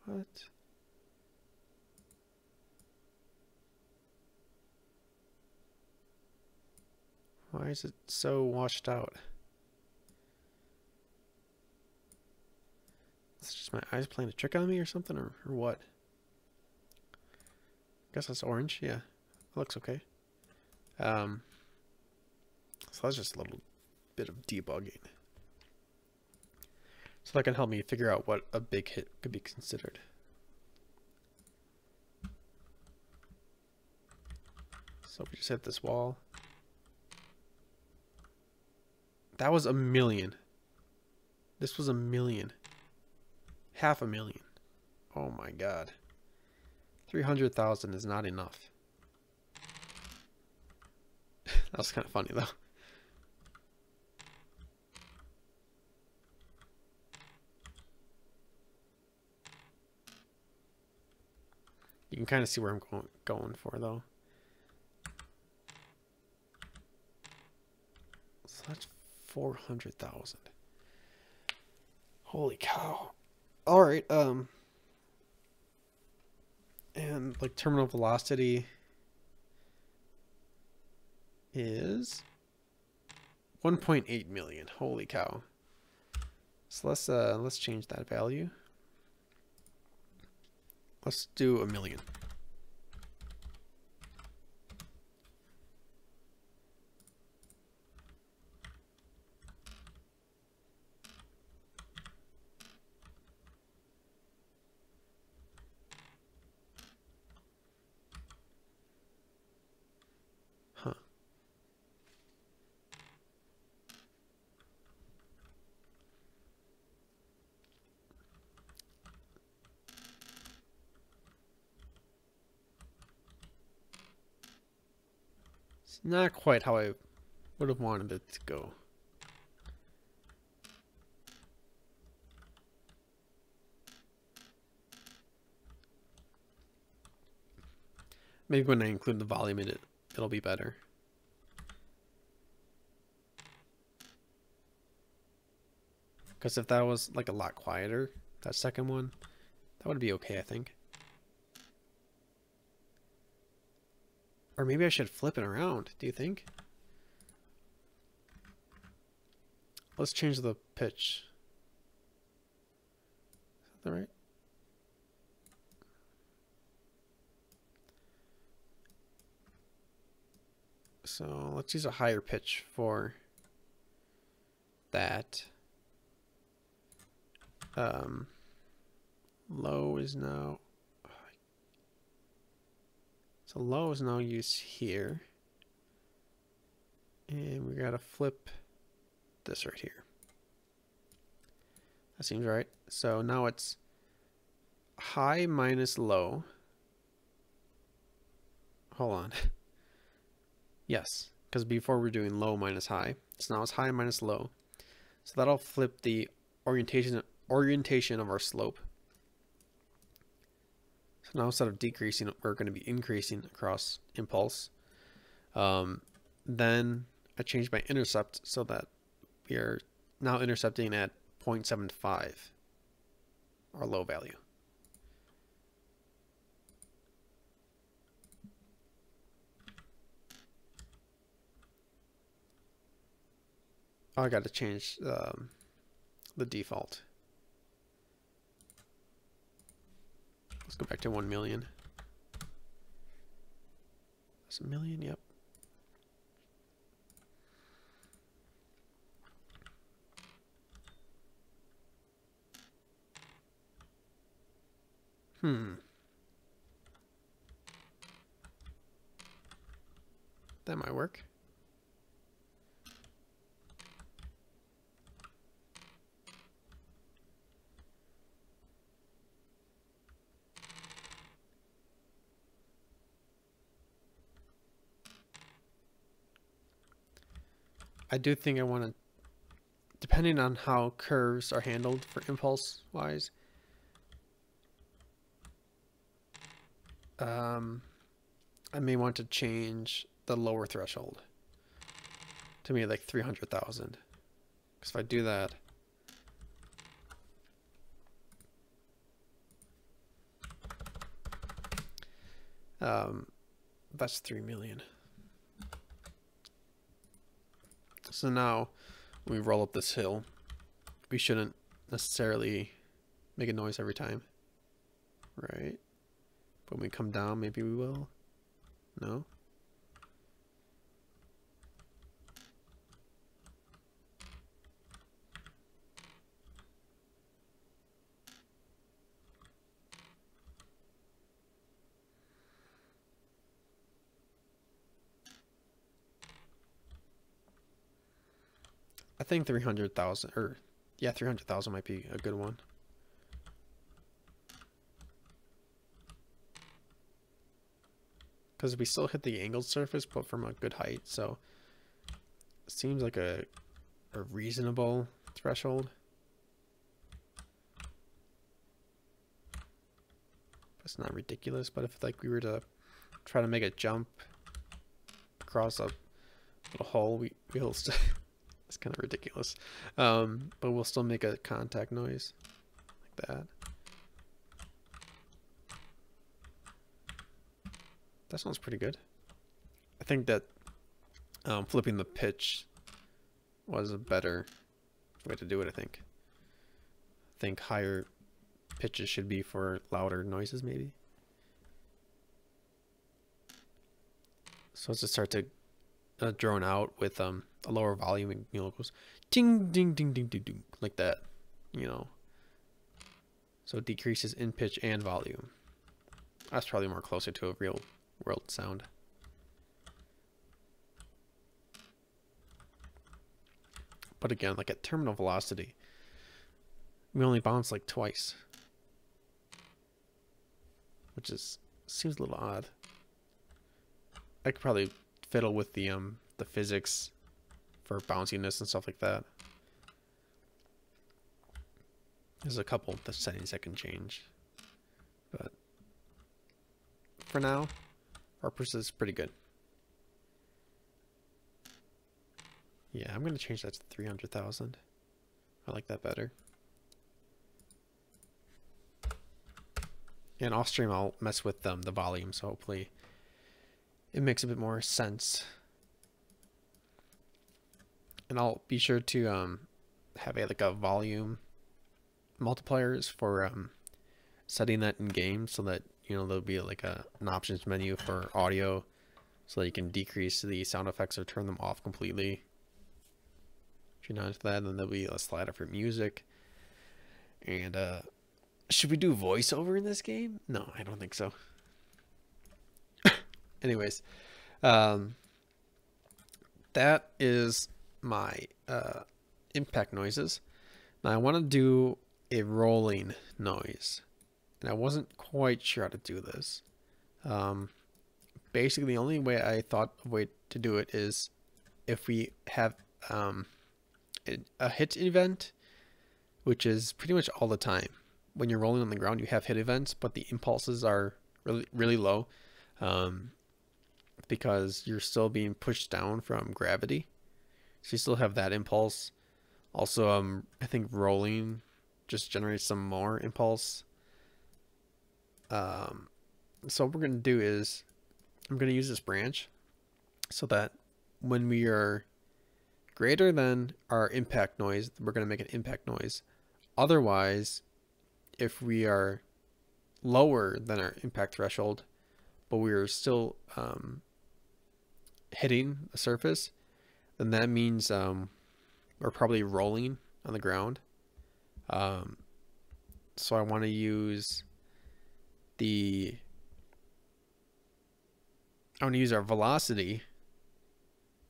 What? Why is it so washed out? It's just my eyes playing a trick on me or something, or what? I guess that's orange. Yeah, it looks okay. So that's just a little bit of debugging. So that can help me figure out what a big hit could be considered. So we just hit this wall. That was 1,000,000. This was 1,000,000. 500,000. Oh my god. 300,000 is not enough. That was kind of funny though. You can kind of see where I'm going for though. So that's 400,000. Holy cow. All right. And like terminal velocity is 1.8 million. Holy cow. So let's change that value. Let's do 1,000,000. Huh. It's not quite how I would have wanted it to go. Maybe when I include the volume in it, it'll be better. Because if that was like a lot quieter, that second one, that would be okay, I think. Or maybe I should flip it around, do you think? Let's change the pitch. Is that right? So let's use a higher pitch for that. Low is now, so low is now used here. And we gotta flip this right here. That seems right. So now it's high minus low. Hold on. Yes, because before we're doing low minus high. So now it's high minus low. So that'll flip the orientation of our slope. So now instead of decreasing, we're going to be increasing across impulse. Then I changed my intercept so that we are now intercepting at 0.75, our low value. Oh, I got to change the default. Let's go back to 1,000,000. That's 1,000,000, yep. That might work. I do think I want to, depending on how curves are handled for impulse wise, I may want to change the lower threshold to maybe like 300,000. Because if I do that, that's 3,000,000. So now when we roll up this hill, we shouldn't necessarily make a noise every time, right? But when we come down, maybe we will. No? I think 300,000, or yeah, 300,000 might be a good one. Because we still hit the angled surface, but from a good height, so it seems like a reasonable threshold. It's not ridiculous, but if like we were to try to make a jump across a little hole, we'll still it's kind of ridiculous, but we'll still make a contact noise like that. That sounds pretty good. I think that flipping the pitch was a better way to do it. I think higher pitches should be for louder noises, maybe. So let's just start to drone out with a lower volume, and it goes ding ding ding ding ding ding like that, so it decreases in pitch and volume. That's probably more closer to a real world sound. But again, like at terminal velocity, we only bounce like twice, which seems a little odd. I could probably fiddle with the physics for bounciness and stuff like that. There's a couple of the settings I can change, but for now, our purpose is pretty good. Yeah, I'm gonna change that to 300,000. I like that better. And off stream, I'll mess with the volume, so hopefully it makes a bit more sense. And I'll be sure to have a volume multipliers for setting that in game, so that there'll be like an options menu for audio, so that you can decrease the sound effects or turn them off completely. If you're not into that, then there'll be a slider for music. And should we do voiceover in this game? No, I don't think so. Anyways, that is my impact noises. Now I want to do a rolling noise, and I wasn't quite sure how to do this. Basically, the only way I thought of a way to do it is if we have a hit event, which is pretty much all the time. When you're rolling on the ground, you have hit events, but the impulses are really low, because you're still being pushed down from gravity. So you still have that impulse. Also, I think rolling just generates some more impulse. So what we're going to do is I'm going to use this branch so that when we are greater than our impact noise, we're going to make an impact noise. Otherwise, if we are lower than our impact threshold, but we are still hitting a surface, then that means we're probably rolling on the ground. So I want to use our velocity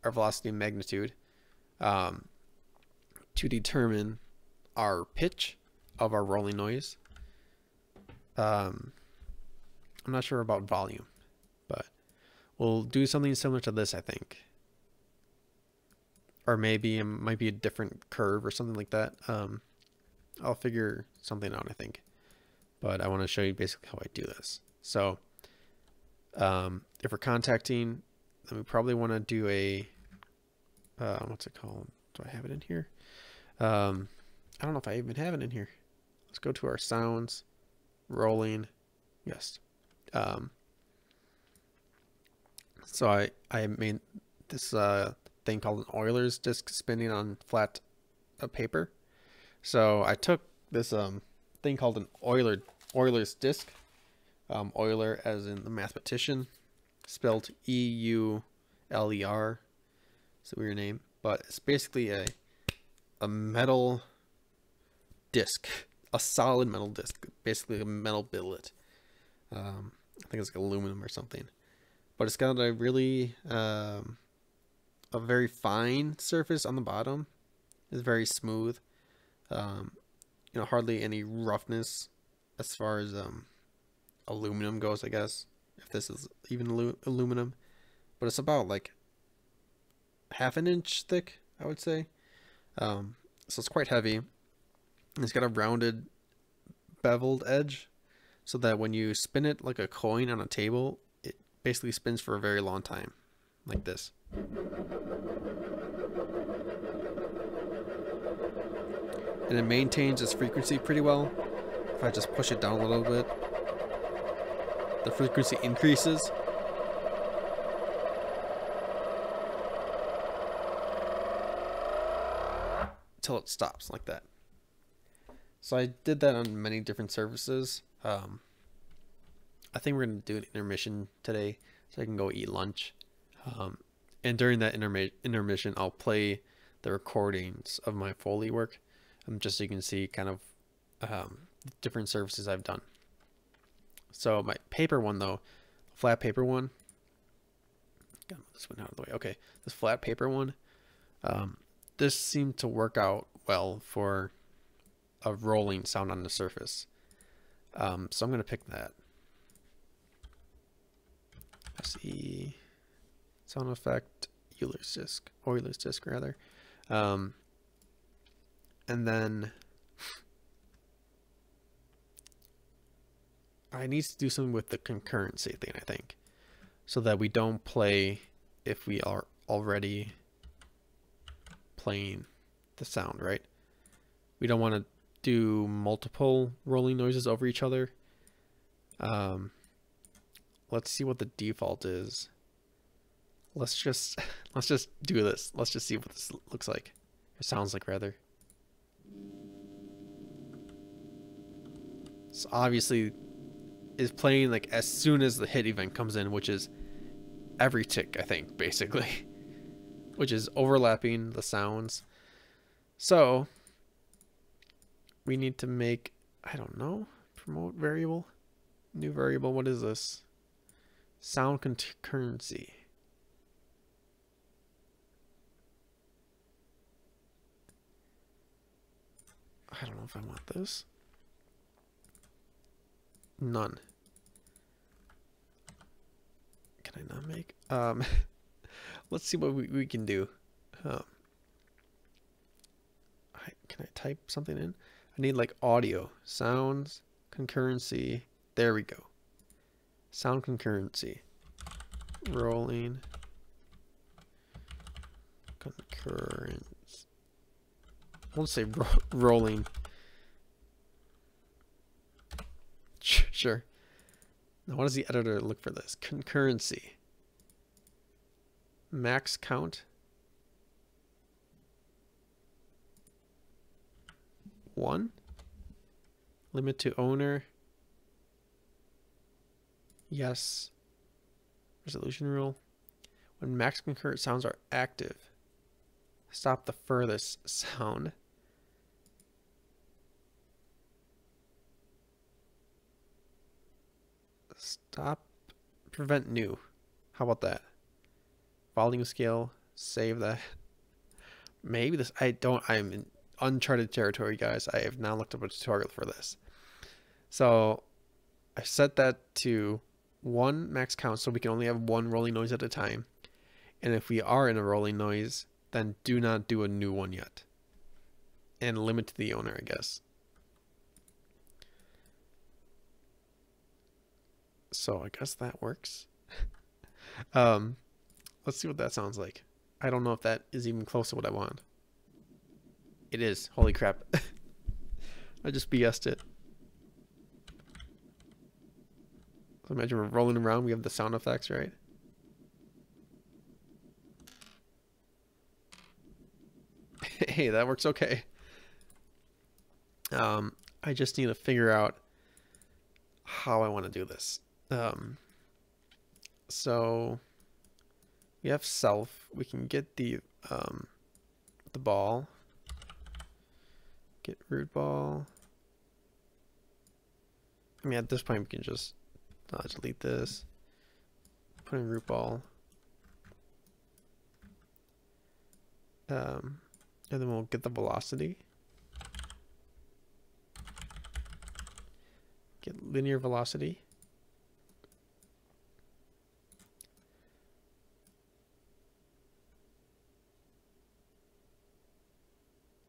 and magnitude to determine our pitch of our rolling noise. I'm not sure about volume, but we'll do something similar to this, I think. Or maybe it might be a different curve or something like that. I'll figure something out, I think. But I want to show you basically how I do this. So if we're contacting, then we probably want to do a what's it called? Do I have it in here? I don't know if I even have it in here. Let's go to our sounds, rolling. Yes. So I made this thing called an Euler's disc spinning on flat paper. So I took this thing called an Euler's disc. Euler as in the mathematician, spelled E-U-L-E-R. It's a weird name, but it's basically a metal disc, a solid metal disc, basically a metal billet. I think it's like aluminum or something, but it's got a really a very fine surface on the bottom, is very smooth. You know, hardly any roughness as far as aluminum goes, I guess, if this is even aluminum, but it's about like half an inch thick, I would say. So it's quite heavy. And it's got a rounded beveled edge so that when you spin it like a coin on a table, it basically spins for a very long time, like this. And it maintains its frequency pretty well. If I just push it down a little bit, the frequency increases. Till it stops like that. So I did that on many different surfaces. I think we're going to do an intermission today so I can go eat lunch. And during that intermission, I'll play the recordings of my Foley work, just so you can see kind of different surfaces I've done. So my paper one though, flat paper one, got this one out of the way. Okay, this flat paper one, this seemed to work out well for a rolling sound on the surface. So I'm gonna pick that. SE sound effect, Euler's disc rather. And then I need to do something with the concurrency thing, I think, so that we don't play if we are already playing the sound, right? We don't want to do multiple rolling noises over each other. Let's see what the default is. Let's just do this. Let's just see what this looks like. It sounds like, rather. So obviously is playing like as soon as the hit event comes in, which is every tick, I think, basically, which is overlapping the sounds. So we need to make, I don't know, promote variable, new variable. What is this? Sound concurrency. I don't know if I want this. None. Can I not make? Let's see what we can do. Can I type something in? I need like audio, sounds, concurrency. There we go. Sound concurrency. Rolling. Concurrence. I won't say rolling. Sure. Now, what does the editor look for this? Concurrency. Max count. 1. Limit to owner. Yes. Resolution rule. When max concurrent sounds are active, stop the furthest sound. Stop, prevent new. How about that? Volume scale, save that. Maybe this, I'm in uncharted territory, guys. I have not looked up a tutorial for this. So I set that to 1 max count so we can only have 1 rolling noise at a time. And if we are in a rolling noise, then do not do a new one yet. And limit to the owner, I guess. So I guess that works. Let's see what that sounds like. I don't know if that is even close to what I want. It is. Holy crap. I just BS'd it. So imagine we're rolling around. We have the sound effects, right? Hey, that works okay. I just need to figure out how I want to do this. So we have self. We can get the ball. Get root ball. I mean, at this point we can just delete this. Put in root ball. And then we'll get the velocity. Get linear velocity.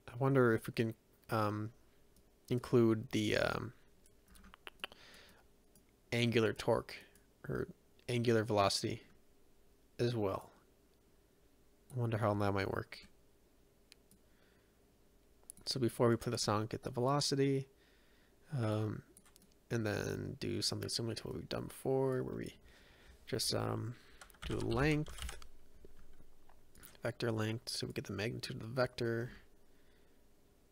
I wonder if we can include the angular torque or angular velocity as well. I wonder how that might work. So before we play the song, get the velocity, and then do something similar to what we've done before, where we just do a length, vector length, so we get the magnitude of the vector.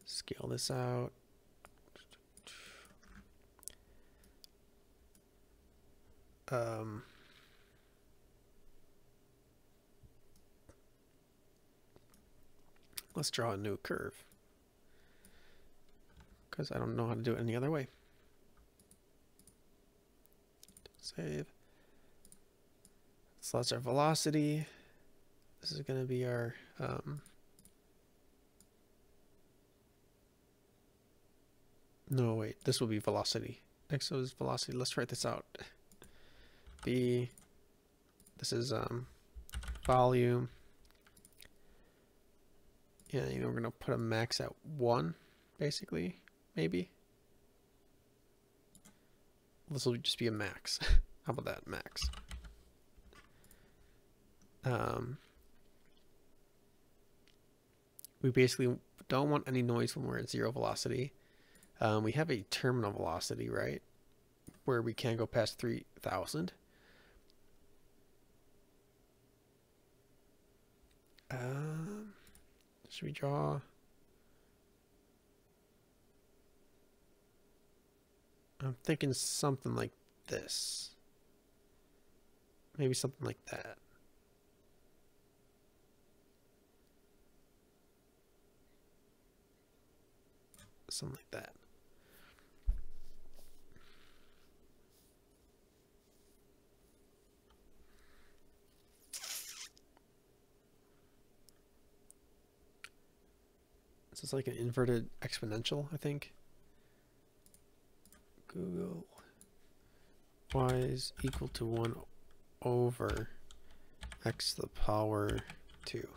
Scale this out. Let's draw a new curve, because I don't know how to do it any other way. Save. So that's our velocity. This is going to be our no, wait, this will be velocity. Next is velocity. Let's write this out. This is volume. Yeah, you know, we're gonna put a max at 1, basically, maybe. This will just be a max. How about that, max? We basically don't want any noise when we're at 0 velocity. We have a terminal velocity, right? Where we can't go past 3,000. Should we draw? I'm thinking something like this. Maybe something like that. Something like that. So it's like an inverted exponential, I think. Google y is equal to 1 over x to the power 2.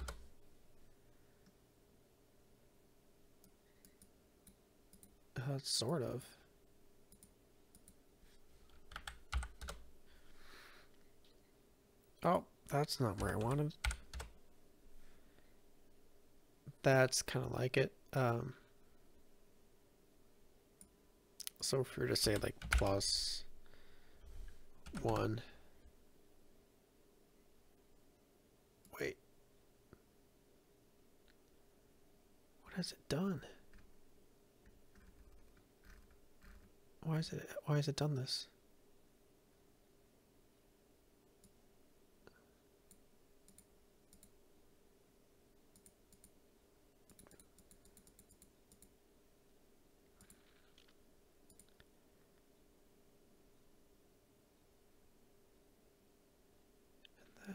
Sort of. Oh, that's not where I wanted. That's kind of like it. So if we were to say like plus 1. Wait. What has it done? Why has it done this?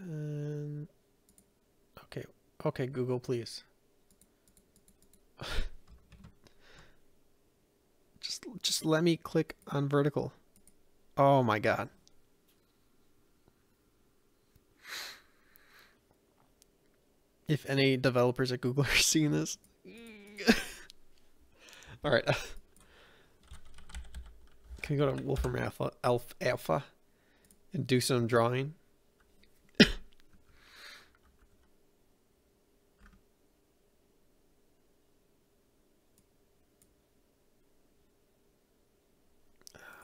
And okay, Google, please. Just let me click on vertical. Oh my god. If any developers at Google are seeing this. All right. Can we go to Wolfram Alpha and do some drawing?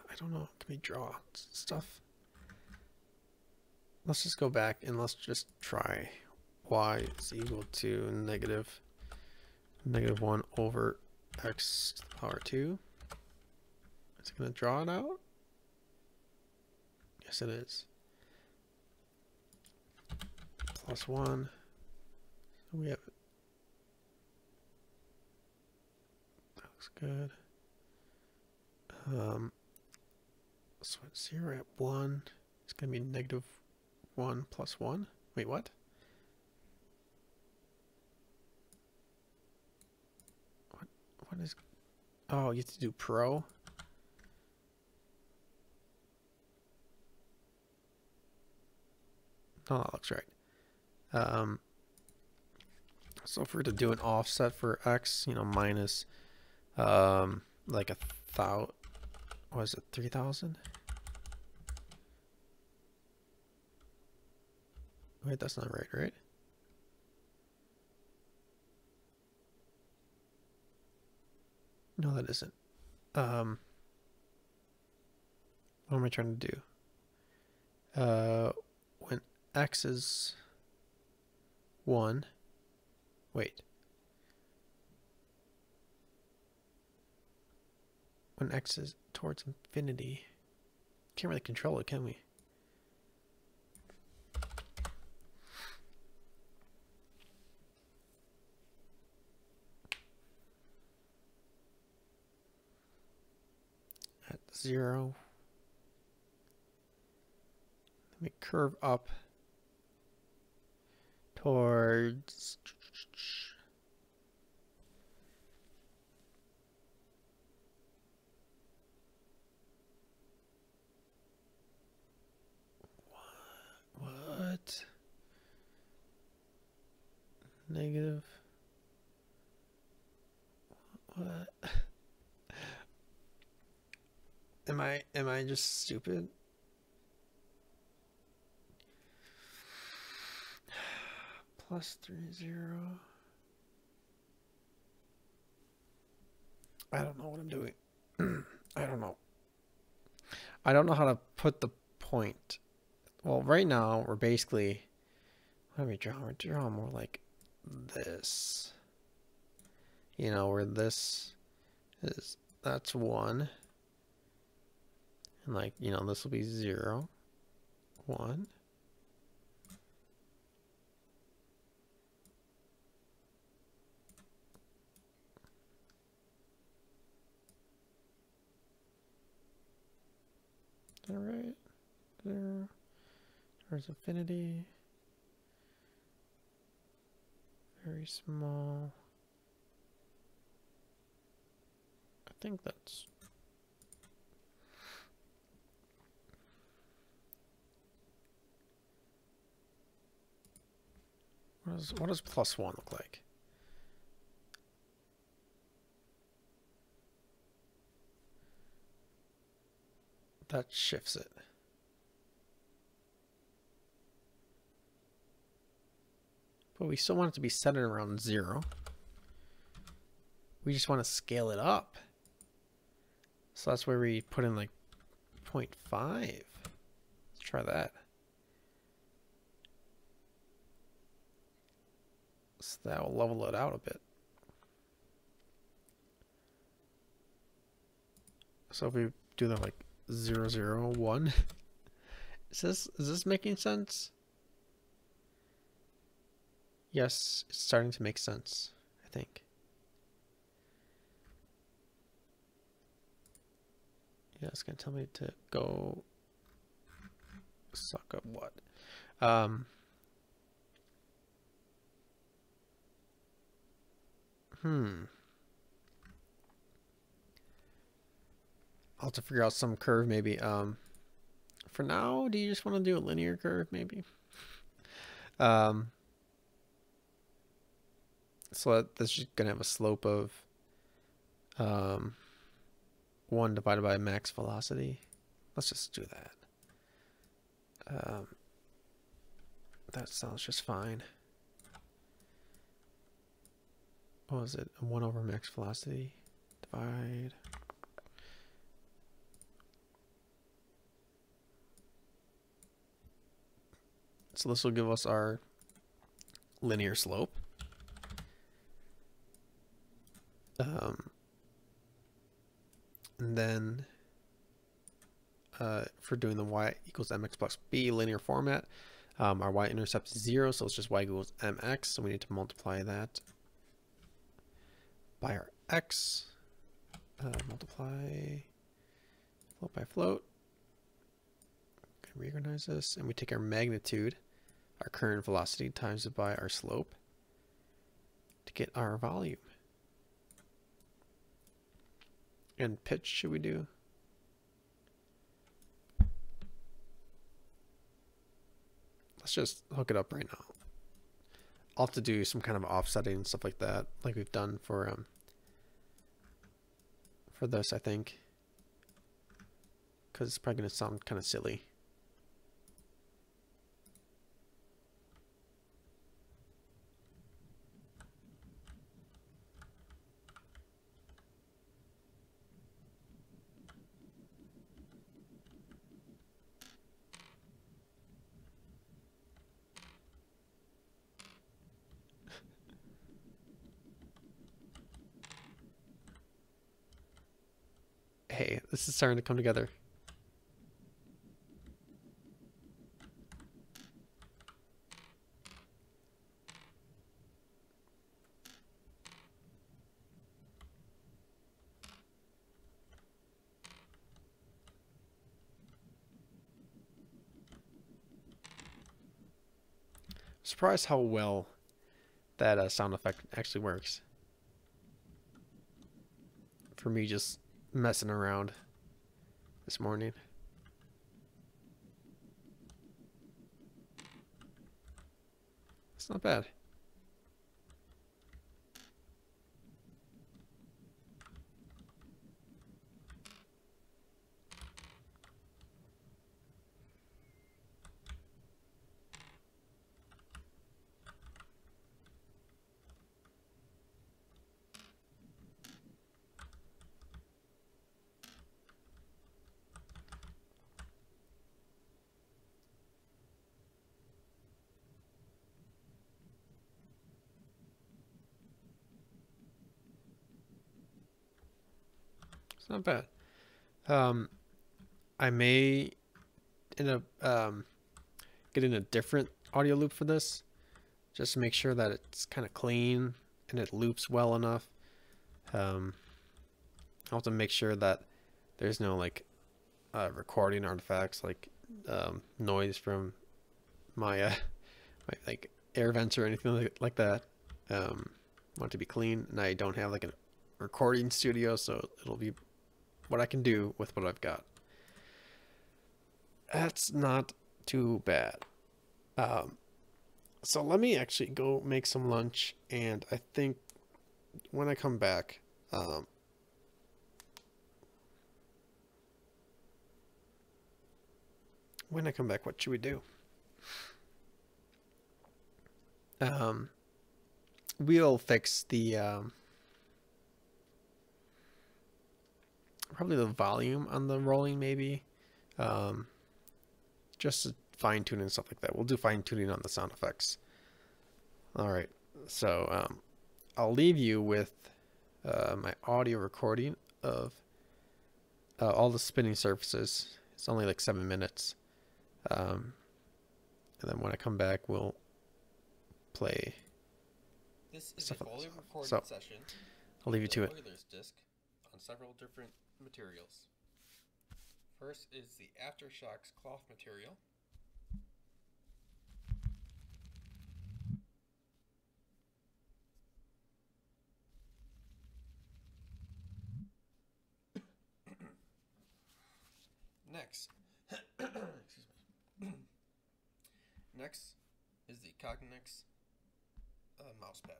I don't know. Can we draw stuff? Let's just go back and let's just try y is equal to negative 1 over x to the power 2. Is it going to draw it out? Yes, it is. Plus 1. So we have. That looks good. So it's 0 at 1. It's going to be negative 1 plus 1. Wait, what? What is... Oh, you have to do Pro. Oh, that looks right. So if we're to do an offset for X, you know, minus like 1,000, what is it, 3,000? Wait, that's not right, right? No, that isn't. What am I trying to do? When X is 1, wait. When X is towards infinity, can't really control it, can we? At 0, let me curve up towards what? Negative. What? Am I just stupid? Plus 30. I don't know what I'm doing. I don't know. I don't know how to put the point. Well, right now we're basically, what are we drawing? We're drawing more like this. You know, where this is, that's 1. And like, you know, this will be 0, 1. Is that right? 0. Towards infinity. Very small. I think that's... What does plus 1 look like? That shifts it. But we still want it to be centered around 0. We just want to scale it up. So that's where we put in like 0.5. Let's try that. So that will level it out a bit. So if we do that like 0, 0, 1. Is this making sense? Yes, it's starting to make sense, I think. Yeah, it's gonna tell me to go suck up what? I'll have to figure out some curve maybe. For now, do you just want to do a linear curve maybe? So that's just gonna have a slope of 1 divided by max velocity. Let's just do that. That sounds just fine. What was it? 1 over max velocity divide. So this will give us our linear slope. And then for doing the y equals mx plus b linear format, our y-intercept is 0, so it's just y equals mx, so we need to multiply that by our x. Multiply float by float. Can reorganize this, and we take our magnitude, our current velocity, times it by our slope to get our volume. And pitch should we do? Let's just hook it up right now. I'll have to do some kind of offsetting and stuff like that, like we've done for this, I think, because it's probably gonna sound kind of silly. Hey, this is starting to come together. Surprised how well that sound effect actually works. For me just messing around this morning. It's not bad. It's not bad. I may end up getting a different audio loop for this, just to make sure that it's kind of clean and it loops well enough. I'll have to make sure that there's no like recording artifacts, like noise from my, my like air vents or anything like that. Want it to be clean, and I don't have like a recording studio, so it'll be what I can do with what I've got. That's not too bad. So let me actually go make some lunch, and I think when I come back, what should we do? We'll fix the probably the volume on the rolling, maybe, just to fine tune and stuff like that. We'll do fine tuning on the sound effects. All right, so I'll leave you with my audio recording of all the spinning surfaces. It's only like 7 minutes, and then when I come back, we'll play. This is a Foley recording session. I'll leave you to it. Oilers disc on several different materials. First is the Aftershocks cloth material. Next, excuse me. Next is the Cognex mouse pad.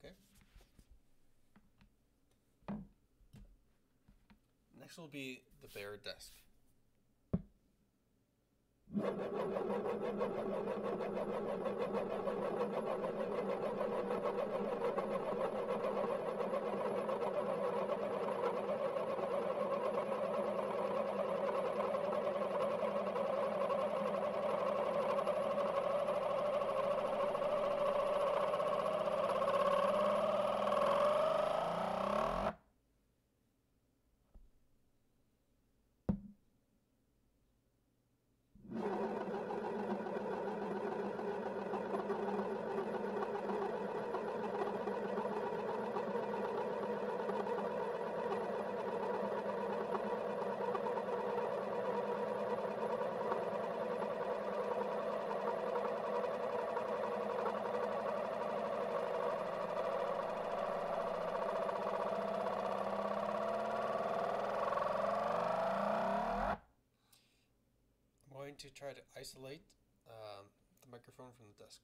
Okay. Next will be the bare desk. going to try to isolate the microphone from the desk.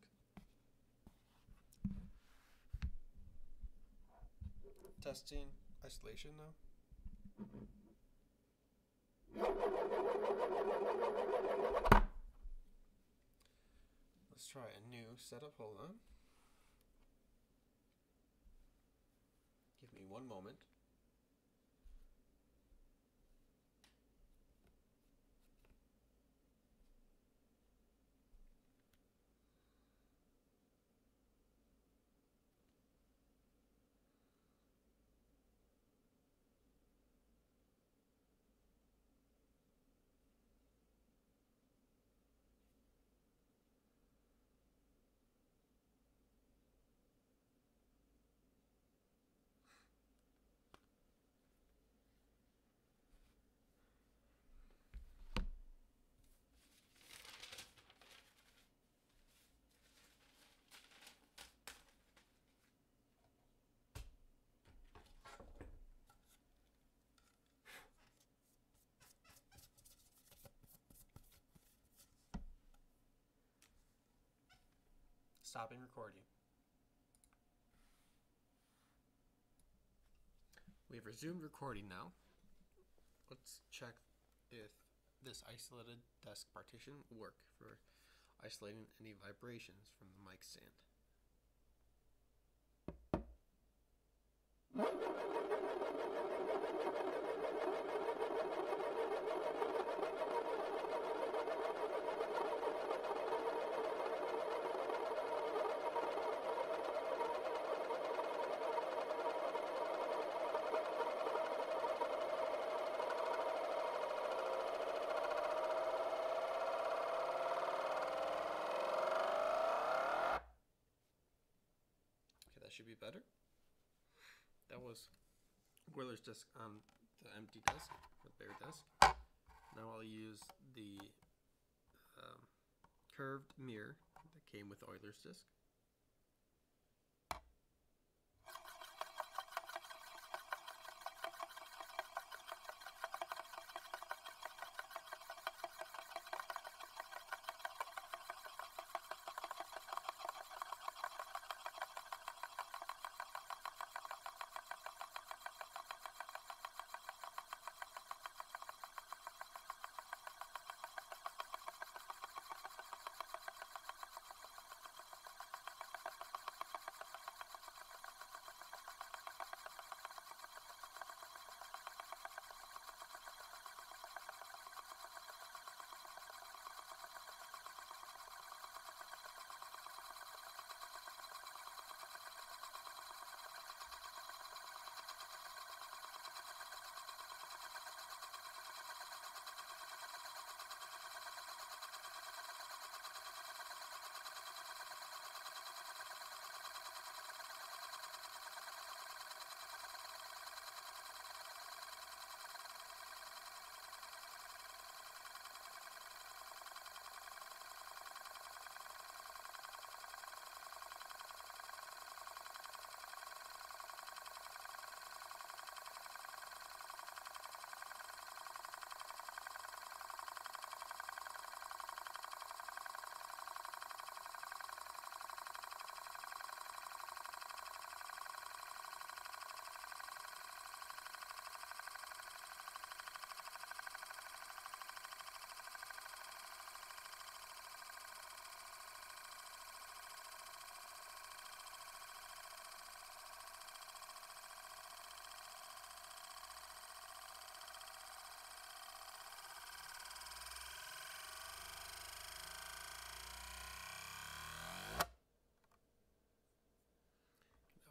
Testing isolation now. Let's try a new setup. Hold on. Give me one moment. Stopping recording. We've resumed recording now. Let's check if this isolated desk partition will work for isolating any vibrations from the mic stand. Should be better. That was Boiler's disk on the empty desk, or the bare desk. Now I'll use the curved mirror that came with Euler's disk.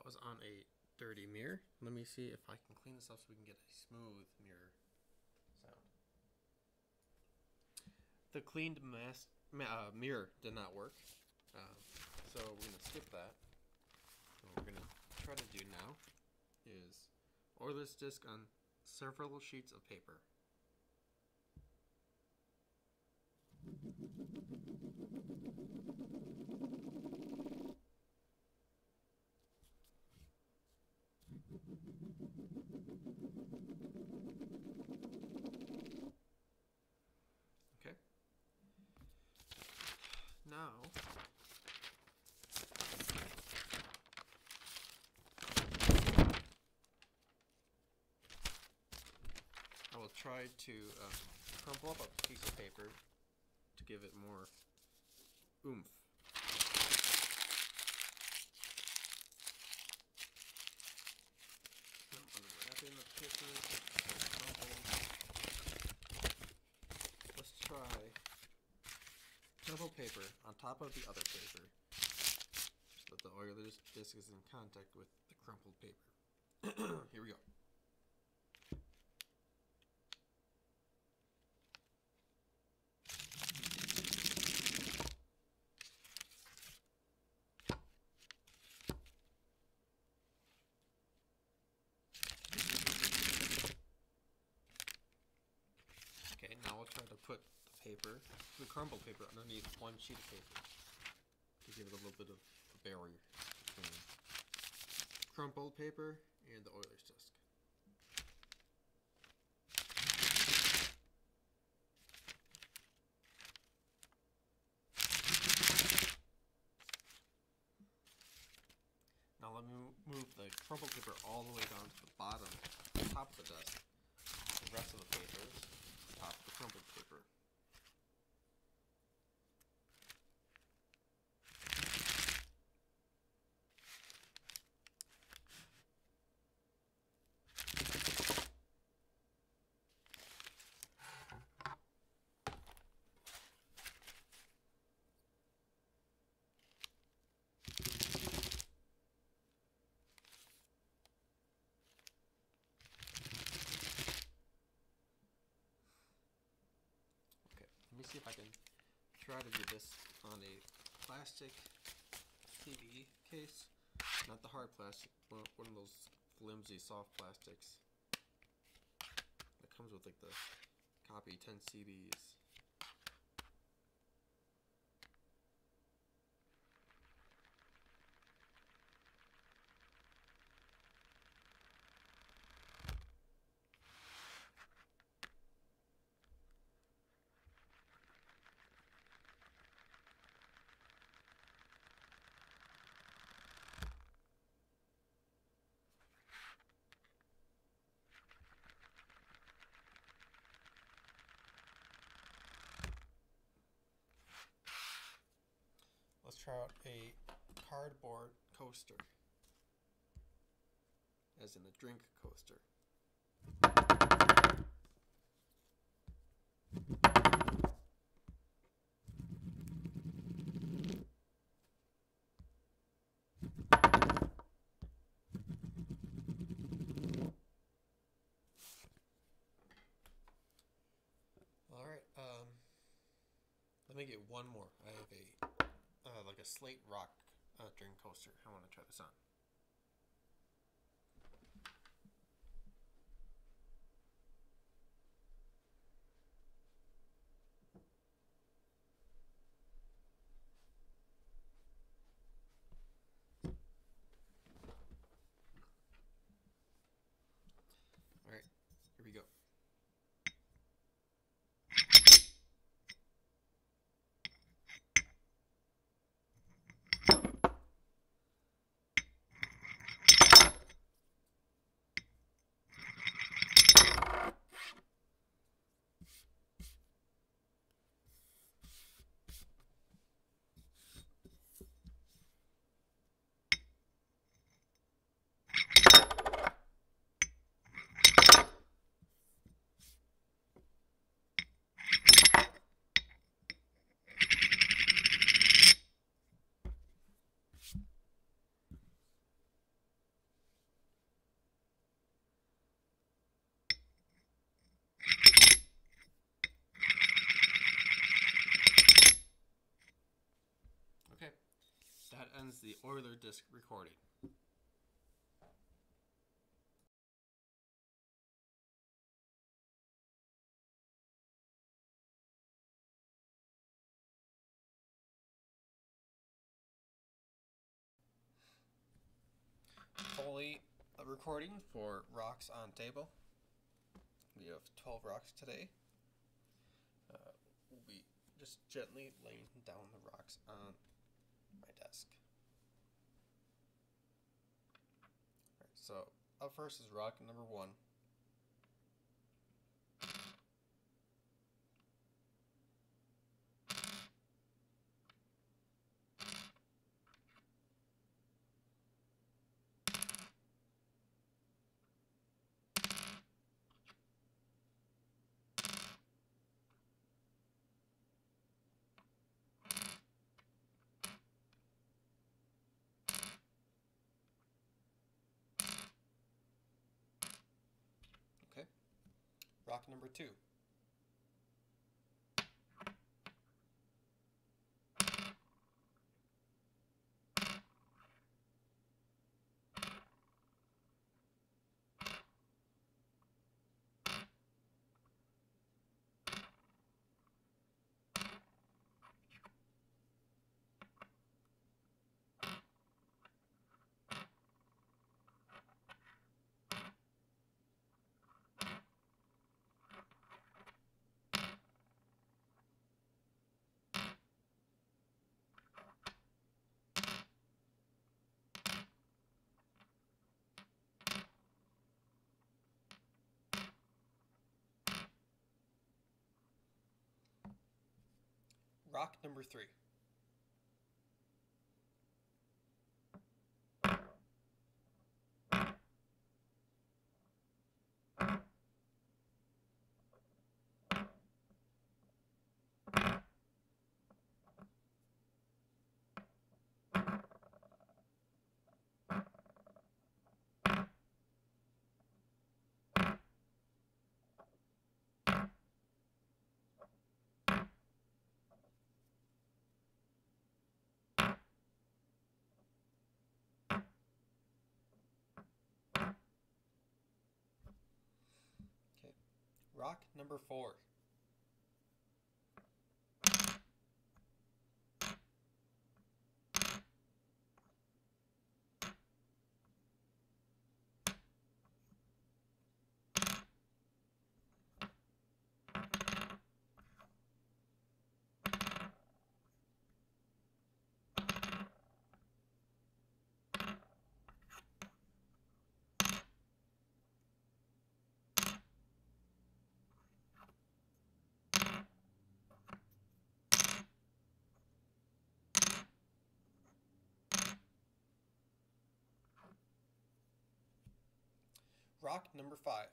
Was on a dirty mirror. Let me see if I can clean this up so we can get a smooth mirror sound. The cleaned mirror did not work, so we're going to skip that. What we're going to try to do now is Euler's disk on several sheets of paper. Okay. I'll try to crumple up a piece of paper to give it more oomph. I'm unwrapping the paper. Let's try crumpled paper on top of the other paper so that the oil disc is in contact with the crumpled paper. Here we go. Okay, now we'll try to put the crumpled paper underneath one sheet of paper to give it a little bit of a barrier between crumpled paper and the oiler's disc. Now let me move the crumpled paper all the way down to the bottom, top of the desk. The rest of the paper is on top of the crumpled paper. Let me see if I can try to do this on a plastic CD case, not the hard plastic, one of those flimsy soft plastics that comes with like the copy 10 CDs. Let's try out a cardboard coaster, as in a drink coaster. Alright, let me get one more. I have like a slate rock drink coaster. I want to try this on. Alright, here we go. Okay, that ends the Euler disc recording. Foley recording for rocks on table. We have 12 rocks today. We'll be just gently laying down the rocks on my desk. Alright, so up first is rock number 1. rock number 2. Rock number 3. Okay. Rock number 4. Rock number 5.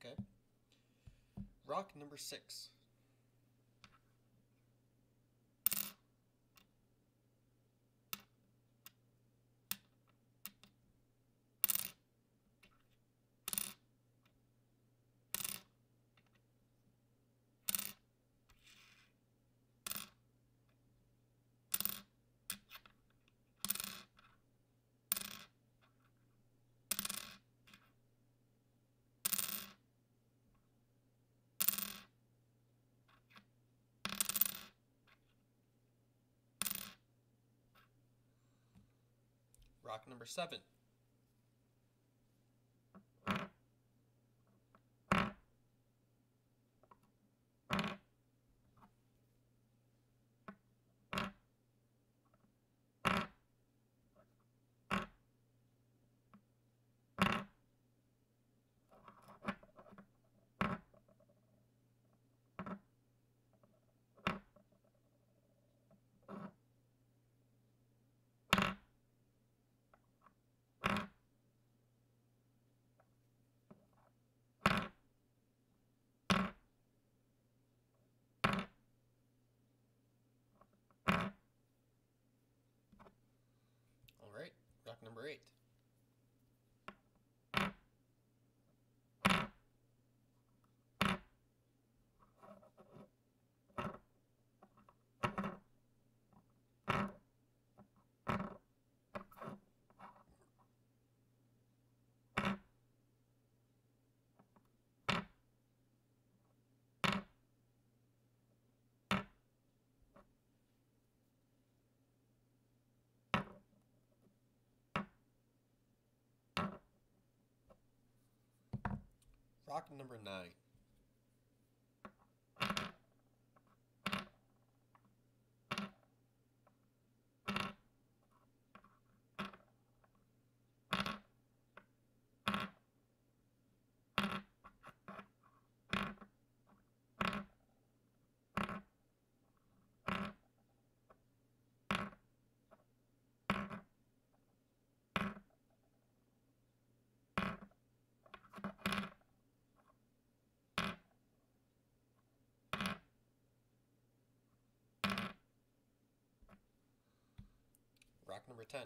Okay. Rock number 6. Rock number 7. Rock number 9. Rock number 10.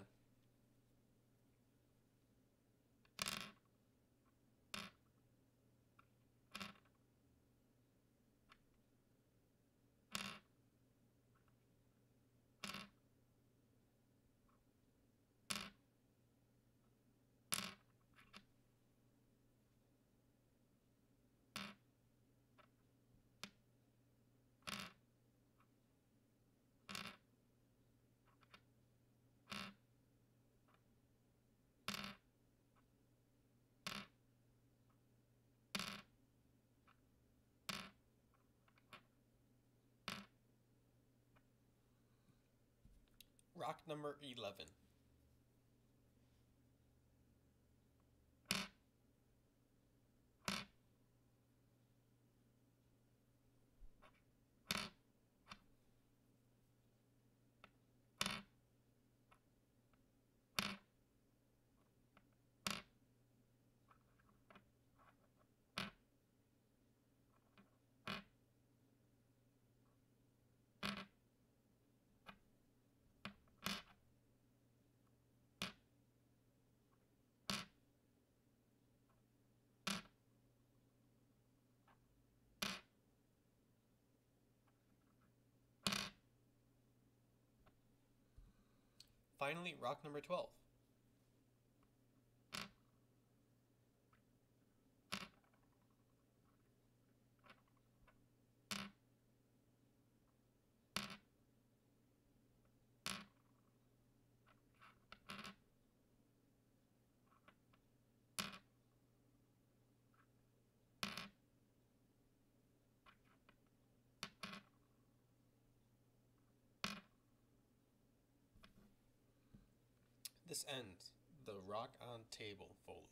Rock number 11. Finally, rock number 12. This ends the Rock on Table Foley.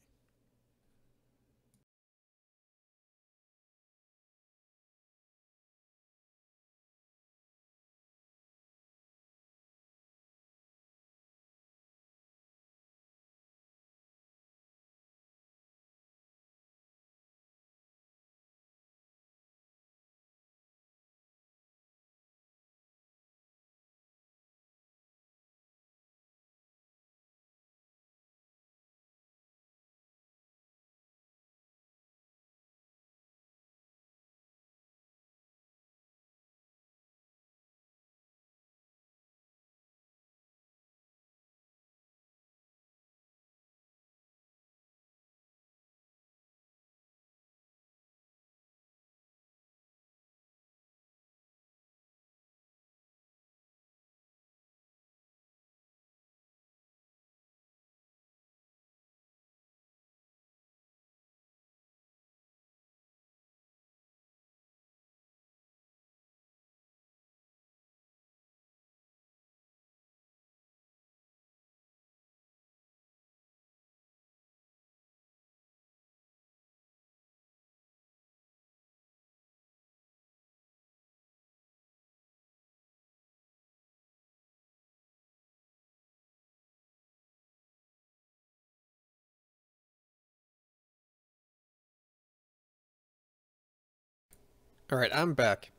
All right, I'm back.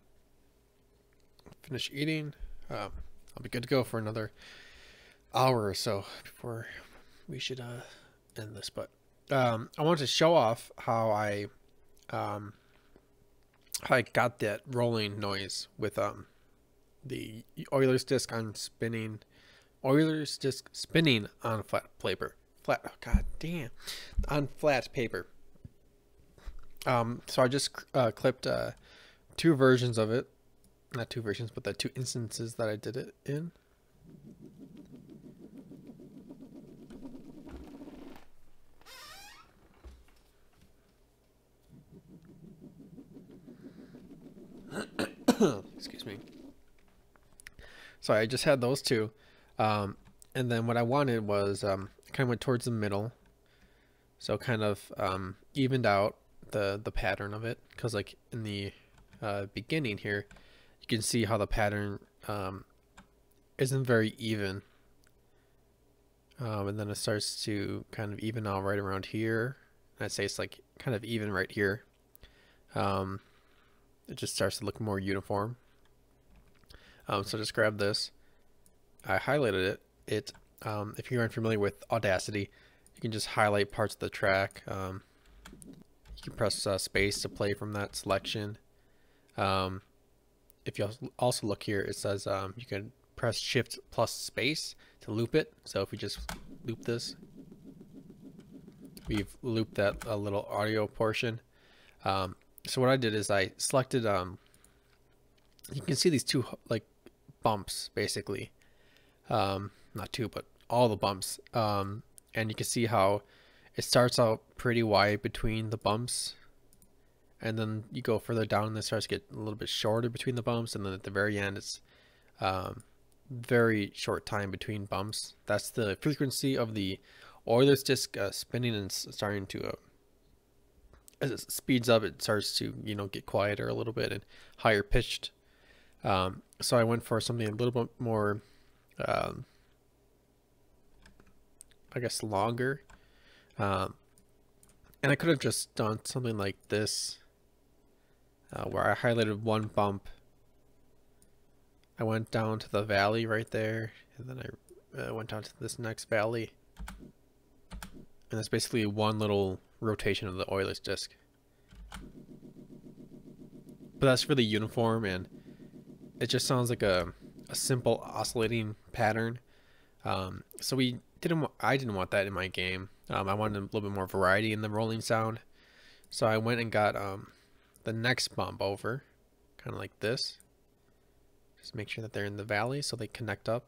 Finish eating. I'll be good to go for another hour or so before we should end this. But I want to show off how I got that rolling noise with the Euler's disc on spinning. Euler's disc spinning on flat paper. Oh, God damn, on flat paper. So I just clipped 2 versions of it. Not 2 versions, but the 2 instances that I did it in. Excuse me. So I just had those two. And then what I wanted was kind of went towards the middle. So kind of evened out the pattern of it. Because like in the beginning here, you can see how the pattern isn't very even. And then it starts to kind of even out right around here. I'd say it's like kind of even right here. It just starts to look more uniform. So just grab this. I highlighted it. If you aren't familiar with Audacity, you can just highlight parts of the track. You can press space to play from that selection. If you also look here, it says you can press Shift plus space to loop it. So if we just loop this, we've looped that little audio portion. So what I did is I selected, you can see these two like bumps basically, not two, but all the bumps. And you can see how it starts out pretty wide between the bumps, and then you go further down and it starts to get a little bit shorter between the bumps, and then at the very end it's very short time between bumps. That's the frequency of the Euler's disc spinning and starting to as it speeds up, it starts to, you know, get quieter a little bit and higher pitched. So I went for something a little bit more I guess longer, and I could have just done something like this, where I highlighted one bump, I went down to the valley right there, and then I went down to this next valley, and that's basically one little rotation of the Euler's disc. But that's really uniform, and it just sounds like a simple oscillating pattern. So I didn't want that in my game. I wanted a little bit more variety in the rolling sound. So I went and got the next bump over, kind of like this. Just make sure that they're in the valley so they connect up.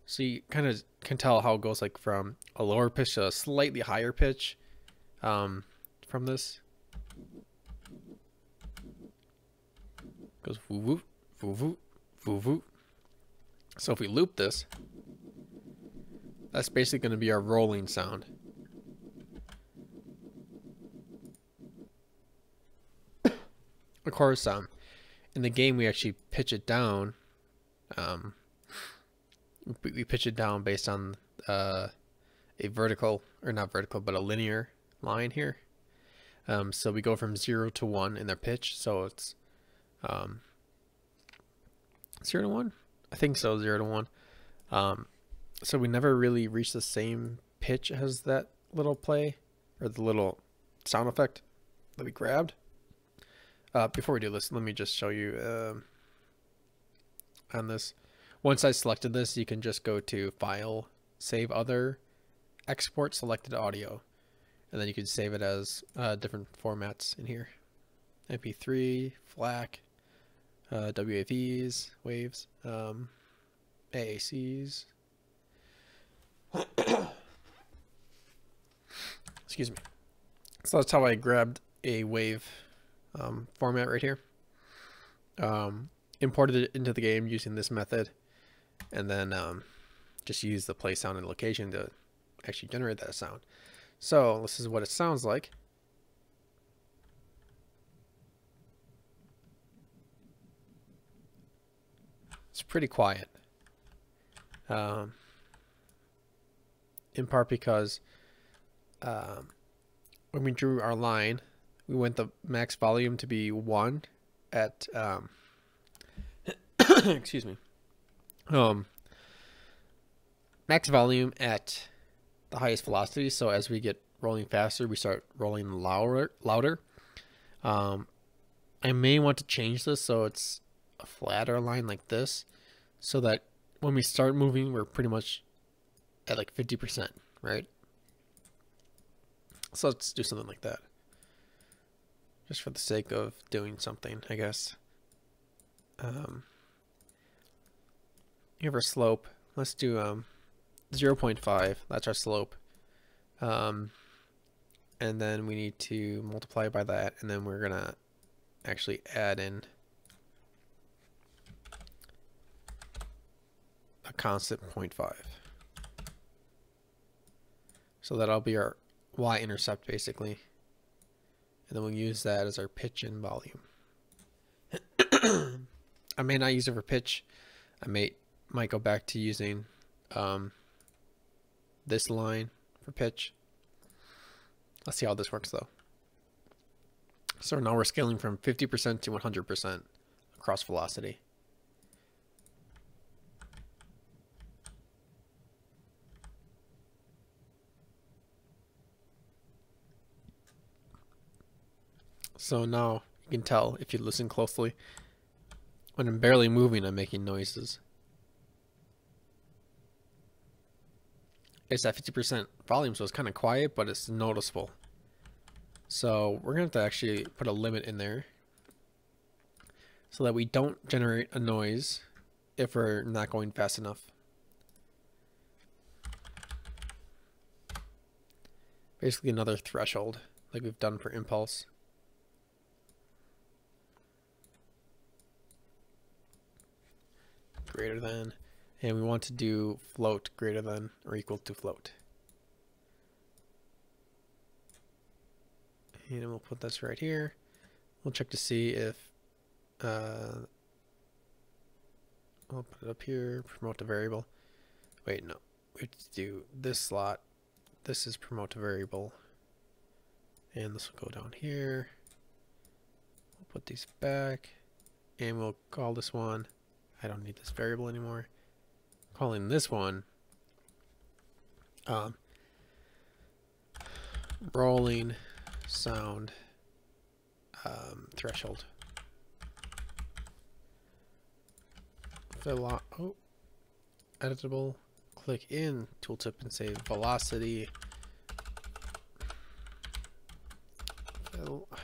So you kind of can tell how it goes like from a lower pitch to a slightly higher pitch from this. Goes woo woo, woo woo, woo woo. So if we loop this, that's basically going to be our rolling sound. Of course, in the game we actually pitch it down. We pitch it down based on a vertical, or not vertical, but a linear line here. So we go from 0 to 1 in their pitch. So it's 0 to 1? I think so, 0 to 1. So we never really reach the same pitch as that little play, or the little sound effect that we grabbed. Before we do this, let me just show you on this. Once I selected this, you can just go to File, Save Other, Export Selected Audio, and then you can save it as different formats in here. MP3, FLAC, WAVs, waves, AACs. Excuse me. So that's how I grabbed a wave format right here. Imported it into the game using this method, and then just use the play sound and location to actually generate that sound. So this is what it sounds like. It's pretty quiet. In part because when we drew our line, we want the max volume to be 1 at excuse me, max volume at the highest velocity. So as we get rolling faster, we start rolling louder. I may want to change this so it's a flatter line like this, so that when we start moving, we're pretty much at like 50%, right? So let's do something like that, just for the sake of doing something, I guess. You have our slope. Let's do 0.5. That's our slope. And then we need to multiply by that, and then we're gonna actually add in a constant 0.5. So that'll be our y-intercept basically. And then we'll use that as our pitch and volume. I may not use it for pitch. I might go back to using this line for pitch. Let's see how this works though. So now we're scaling from 50% to 100% across velocity. So now you can tell if you listen closely, when I'm barely moving, I'm making noises. It's at 50% volume, so it's kind of quiet, but it's noticeable. So we're going to have to actually put a limit in there so that we don't generate a noise if we're not going fast enough. Basically another threshold like we've done for impulse. Greater than, and we want to do float greater than or equal to float. And we'll put this right here. We'll check to see if I'll put it up here, promote a variable. Wait, no, we have to do this slot. This is promote a variable, and this will go down here. We'll put these back, and we'll call this one, I don't need this variable anymore. Calling this one rolling sound threshold. Editable. Click in tooltip and say velocity.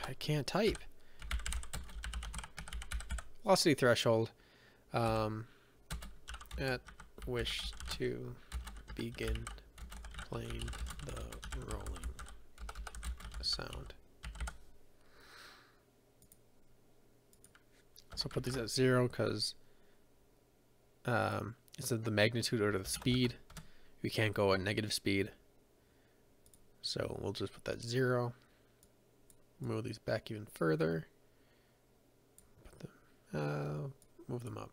I can't type. Velocity threshold. At wish to begin playing the rolling sound. So put these at 0 because instead of the magnitude or the speed, we can't go at negative speed. So we'll just put that 0. Move these back even further. Put them, move them up.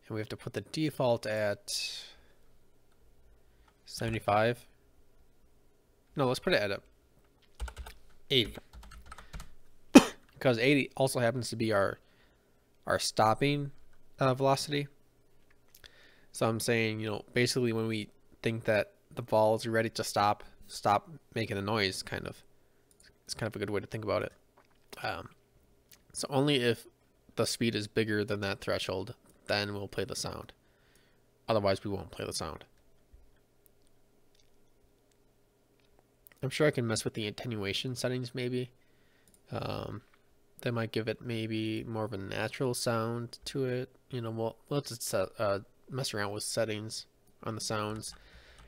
And we have to put the default at 75. No, let's put it at 80. Because 80 also happens to be our stopping velocity. So I'm saying, you know, basically when we think that the ball is ready to stop making a noise, kind of. It's kind of a good way to think about it. So only if the speed is bigger than that threshold, then we'll play the sound. Otherwise, we won't play the sound. I'm sure I can mess with the attenuation settings maybe. That might give it maybe more of a natural sound to it. You know, well, let's just mess around with settings on the sounds.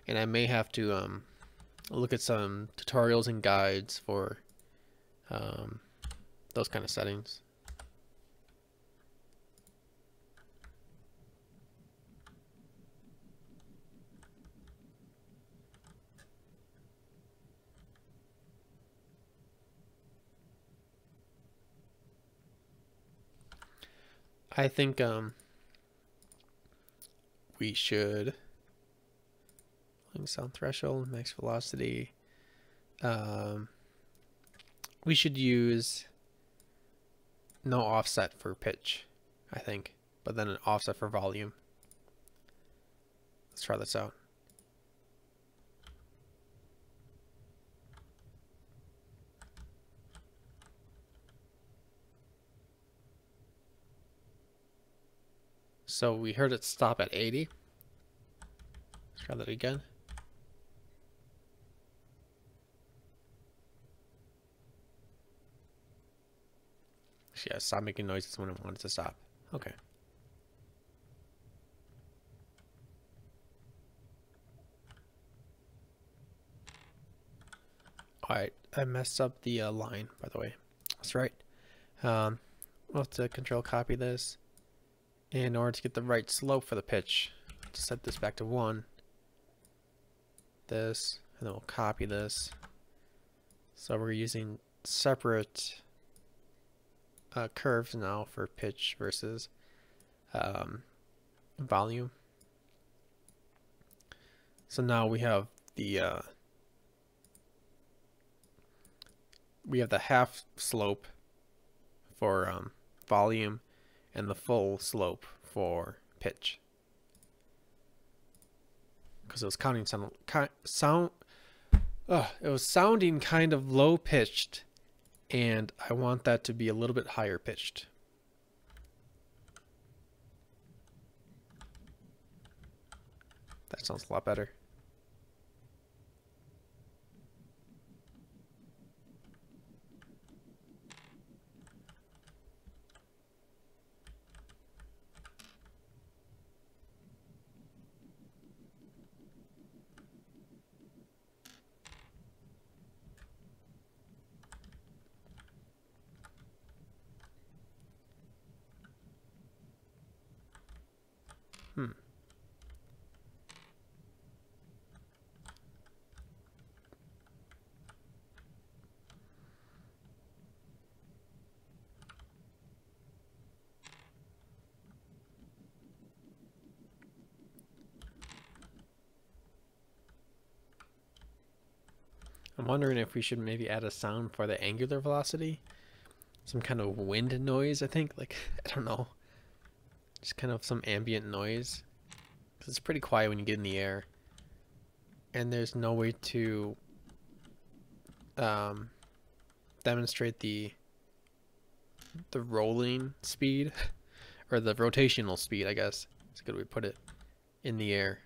And I may have to look at some tutorials and guides for those kind of settings. I think we should sound threshold, max velocity. We should use no offset for pitch, I think, but then an offset for volume. Let's try this out. So we heard it stop at 80. Let's try that again. Yeah, stop making noises when I want it to stop. Okay. Alright, I messed up the line, by the way. That's right. We'll have to control copy this. In order to get the right slope for the pitch, to set this back to 1. This, and then we'll copy this. So we're using separate curves now for pitch versus volume. So now we have the half slope for volume and the full slope for pitch. Because it was it was sounding kind of low pitched, and I want that to be a little bit higher pitched. That sounds a lot better. I'm wondering if we should maybe add a sound for the angular velocity. Some kind of wind noise, I think. Like, I don't know. Just kind of some ambient noise. 'Cause it's pretty quiet when you get in the air. And there's no way to demonstrate the rolling speed. Or the rotational speed, I guess. That's a good way to put it. In the air.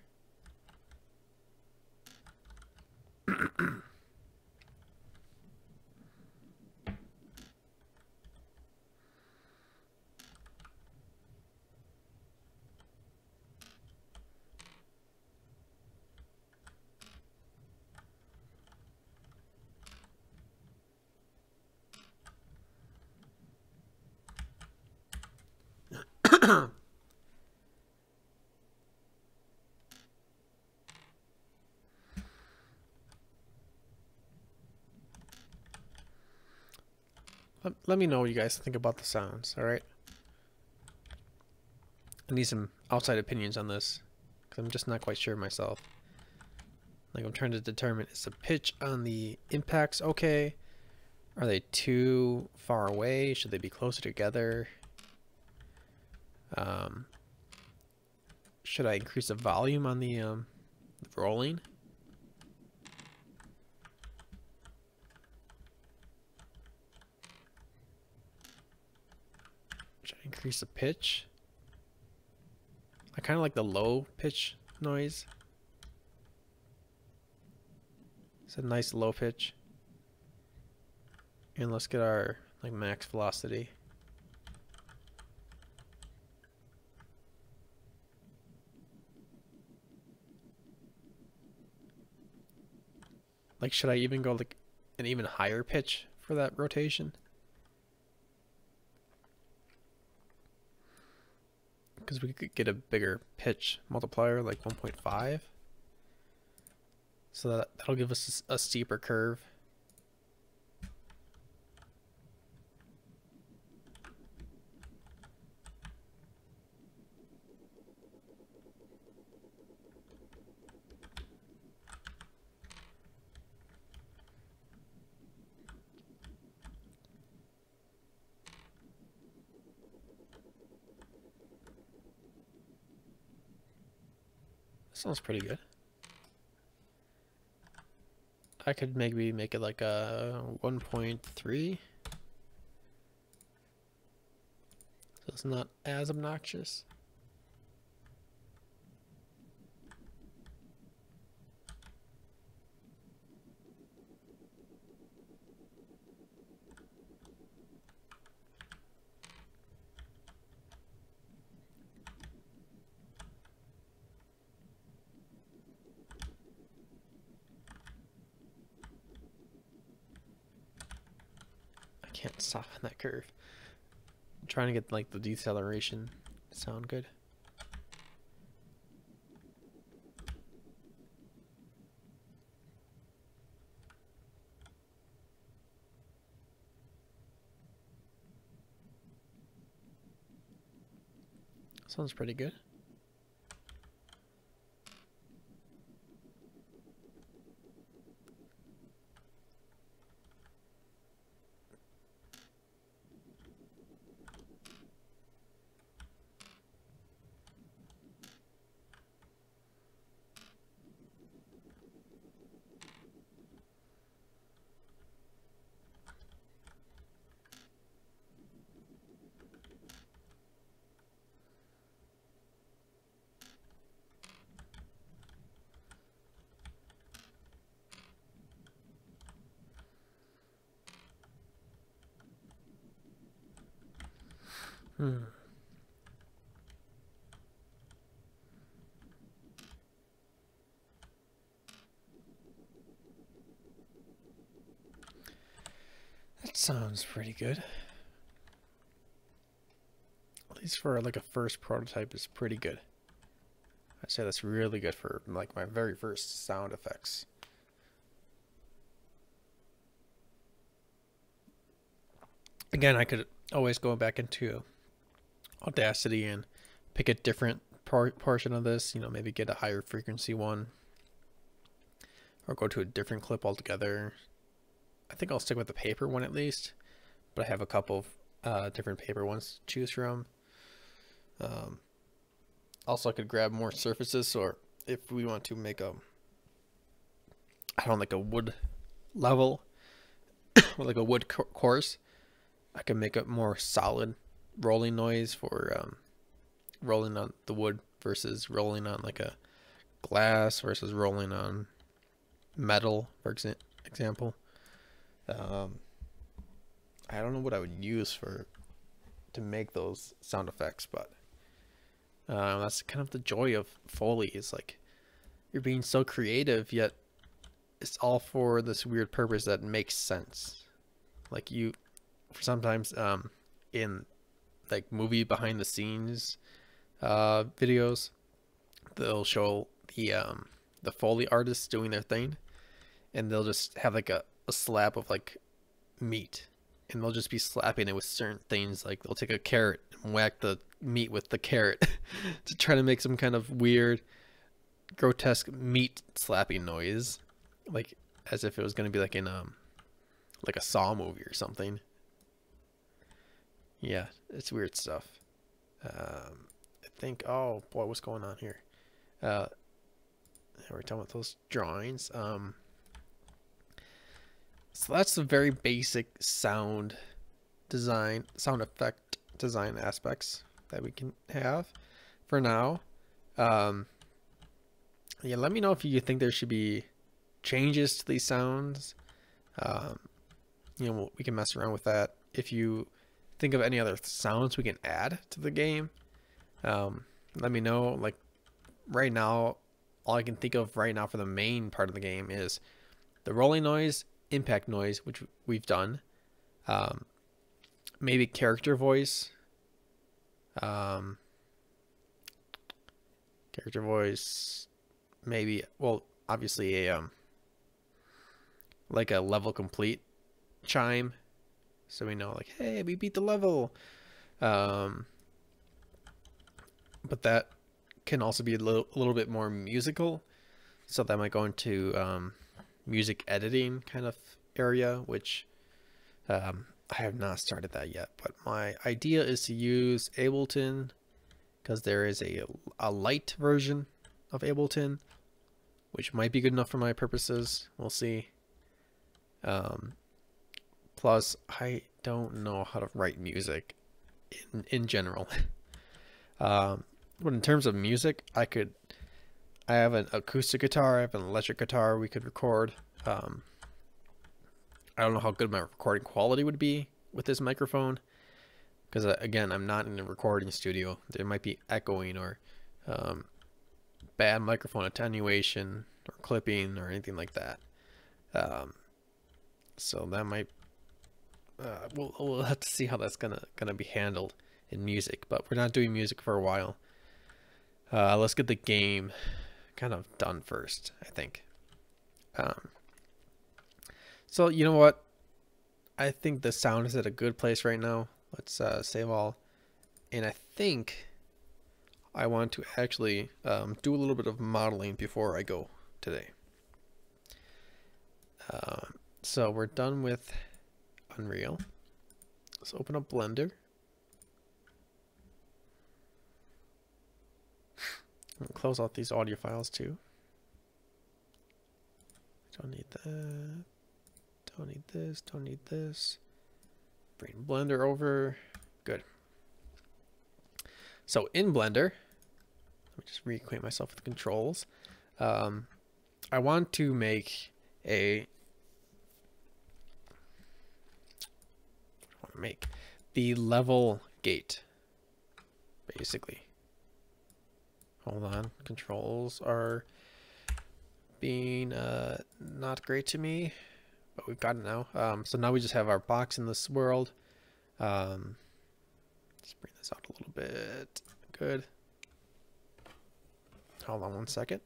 Let me know what you guys think about the sounds, alright? I need some outside opinions on this, because I'm just not quite sure myself. Like, I'm trying to determine, is the pitch on the impacts okay? Are they too far away? Should they be closer together? Should I increase the volume on the rolling? Should I increase the pitch? I kind of like the low pitch noise. It's a nice low pitch. And let's get our like max velocity. Like, should I even go like an even higher pitch for that rotation? Because we could get a bigger pitch multiplier, like 1.5. So that'll give us a steeper curve. Sounds pretty good. I could maybe make it like a 1.3. So it's not as obnoxious. Can't soften that curve. trying to get like the deceleration sound good. Sounds pretty good. That sounds pretty good. At least for like a first prototype is pretty good. I'd say that's really good for like my very first sound effects. Again, I could always go back into Audacity and pick a different portion of this, you know, maybe get a higher frequency one or go to a different clip altogether. I think I'll stick with the paper one at least, but I have a couple of different paper ones to choose from. Also, I could grab more surfaces, or if we want to make a, I don't know, like a wood level or like a wood course, I can make a more solid rolling noise for rolling on the wood versus rolling on like a glass versus rolling on metal, for example. I don't know what I would use to make those sound effects, but that's kind of the joy of Foley, is like you're being so creative, yet it's all for this weird purpose that makes sense. Like you, sometimes in like movie behind the scenes videos, they'll show the Foley artists doing their thing, and they'll just have like a slab of like meat, and they'll just be slapping it with certain things. Like they'll take a carrot and whack the meat with the carrot to try to make some kind of weird grotesque meat slapping noise, like as if it was going to be like in like a Saw movie or something. Yeah, it's weird stuff. I think, oh boy, what's going on here? We're talking about those drawings. So that's the very basic sound design, sound effect design aspects that we can have for now. Yeah, let me know if you think there should be changes to these sounds. You know, we can mess around with that. If you think of any other sounds we can add to the game, let me know. Like right now, all I can think of right now for the main part of the game is the rolling noise, impact noise, which we've done. Maybe character voice. Character voice. Maybe, well, obviously a like a level complete chime, so we know like, hey, we beat the level. But that can also be a little bit more musical, so that might go into music editing kind of area, which I have not started that yet. But my idea is to use Ableton, because there is a light version of Ableton, which might be good enough for my purposes. We'll see. Plus, I don't know how to write music in general. But in terms of music, I have an acoustic guitar, I have an electric guitar we could record. I don't know how good my recording quality would be with this microphone, because again, I'm not in a recording studio. There might be echoing or bad microphone attenuation or clipping or anything like that. So that might we'll have to see how that's gonna be handled in music, but we're not doing music for a while. Let's get the game kind of done first, I think. So you know what? I think the sound is at a good place right now. Let's save all. And I think I want to actually do a little bit of modeling before I go today. So we're done with Unreal. Let's open up Blender. And close out these audio files too. Don't need that. Don't need this. Don't need this. Bring Blender over. Good. So in Blender, let me just reacquaint myself with the controls. I want to make the level gate, basically. Hold on, controls are being not great to me, but we've got it now. So now we just have our box in this world. Let's bring this out a little bit. Good. Hold on one second.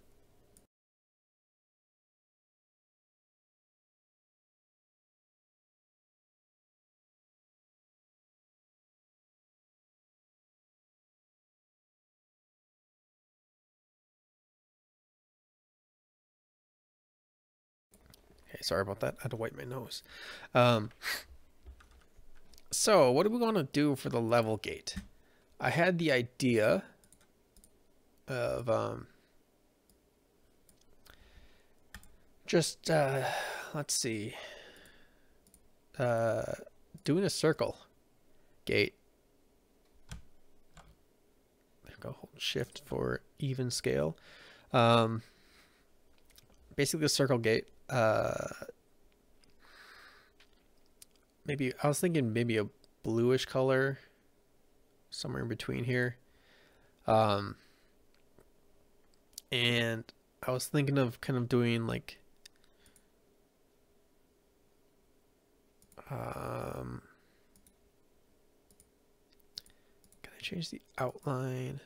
Okay, sorry about that. I had to wipe my nose. So what do we want to do for the level gate? I had the idea of just let's see, doing a circle gate. Go hold shift for even scale. Basically a circle gate. Maybe I was thinking maybe a bluish color somewhere in between here. And I was thinking of kind of doing like can I change the outline?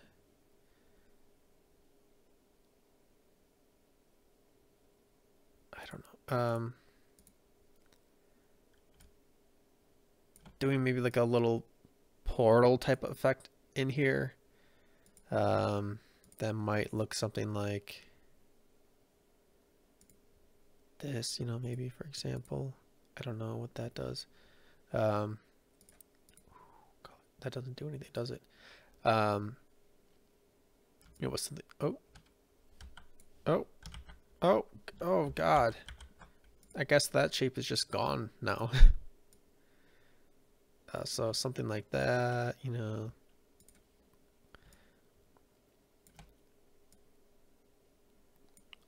I don't know. Doing maybe like a little portal type of effect in here. That might look something like this, you know, maybe for example. I don't know what that does. God, that doesn't do anything, does it? You know what's something? Oh God. I guess that shape is just gone now. So something like that, you know.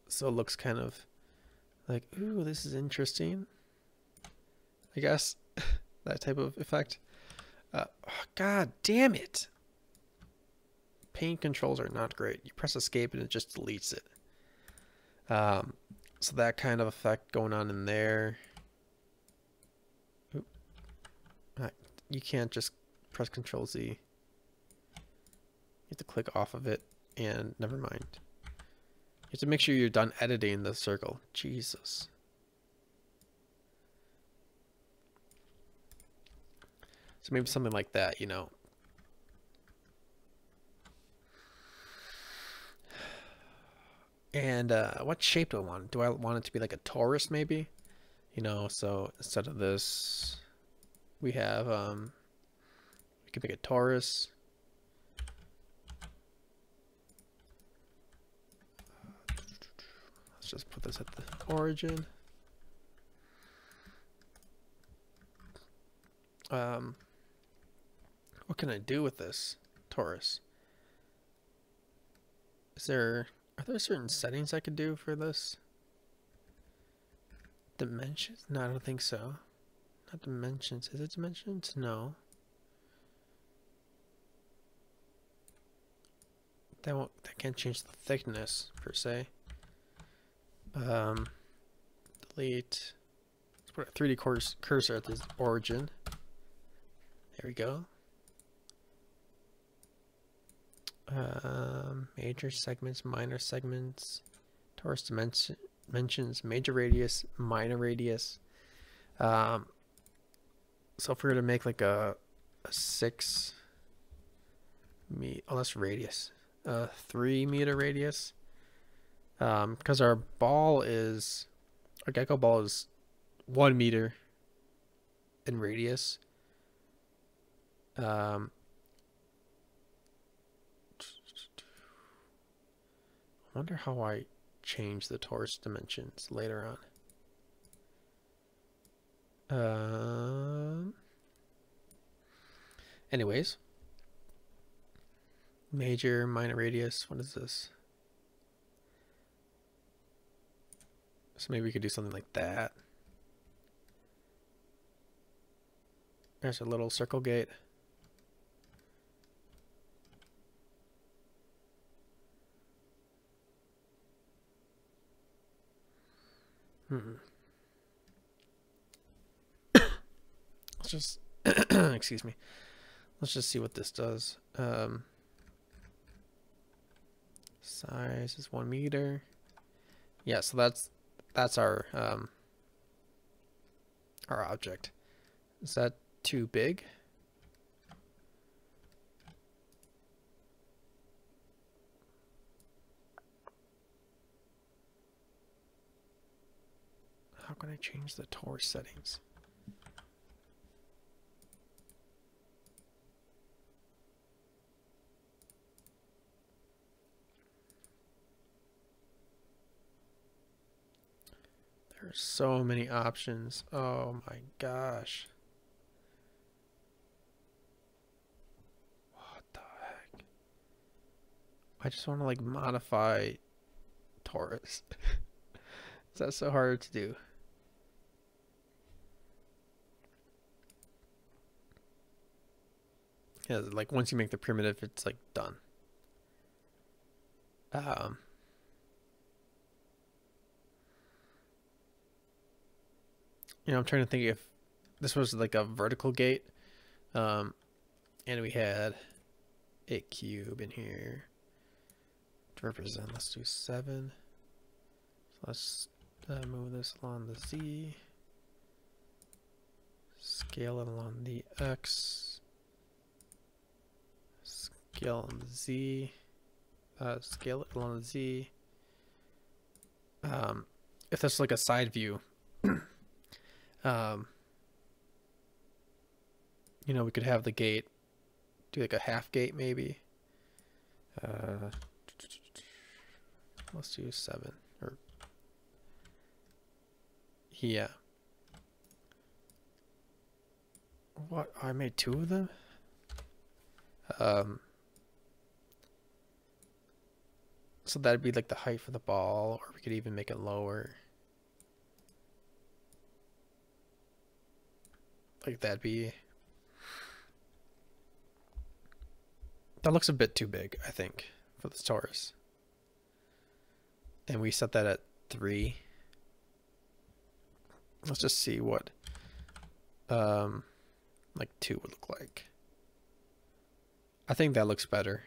So it looks kind of like, ooh, this is interesting, I guess. That type of effect. Oh, God damn it. Paint controls are not great. You press escape and it just deletes it. So that kind of effect going on in there. Oop. You can't just press Control Z. You have to click off of it, and never mind. You have to make sure you're done editing the circle. Jesus. So maybe something like that, you know. And what shape do I want? Do I want it to be like a torus maybe? You know, so instead of this, we have, we can make a torus. Let's just put this at the origin. What can I do with this torus? Are there certain settings I could do for this? Dimensions? No, I don't think so. Not dimensions. Is it dimensions? No. That can't change the thickness per se. Delete. Let's put a 3D cursor at the origin. There we go. Major segments, minor segments, torus dimensions, major radius, minor radius. So if we were to make like a 6 meter, oh, that's radius, 3 meter radius, because our gecko ball is 1 meter in radius. I wonder how I change the torus dimensions later on. Anyways, major, minor radius. What is this? So maybe we could do something like that. There's a little circle gate. Let's just excuse me. Let's just see what this does. Size is 1 meter. Yeah, so that's our object. Is that too big? How can I change the torus settings? There's so many options. Oh my gosh. What the heck? I just want to like modify torus. Is that so hard to do? Yeah, like once you make the primitive, it's like done. You know, I'm trying to think if this was like a vertical gate, and we had a cube in here to represent. Let's do 7. So let's move this along the Z, scale it along the X, scale on the Z, scale it along the Z. If that's like a side view, you know, we could have the gate do like a half gate maybe. Let's do 7 or yeah. What? I made 2 of them? So that'd be like the height for the ball, or we could even make it lower. Like that'd be... That looks a bit too big, I think, for this torus. And we set that at 3. Let's just see what like 2 would look like. I think that looks better.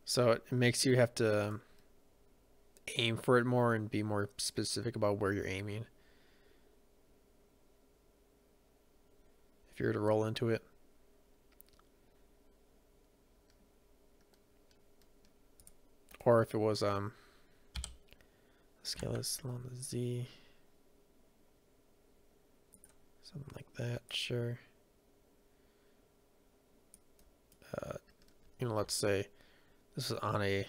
So it makes you have to aim for it more and be more specific about where you're aiming. If you were to roll into it. Or if it was scale this along the Z. Something like that, sure. You know, let's say this is on the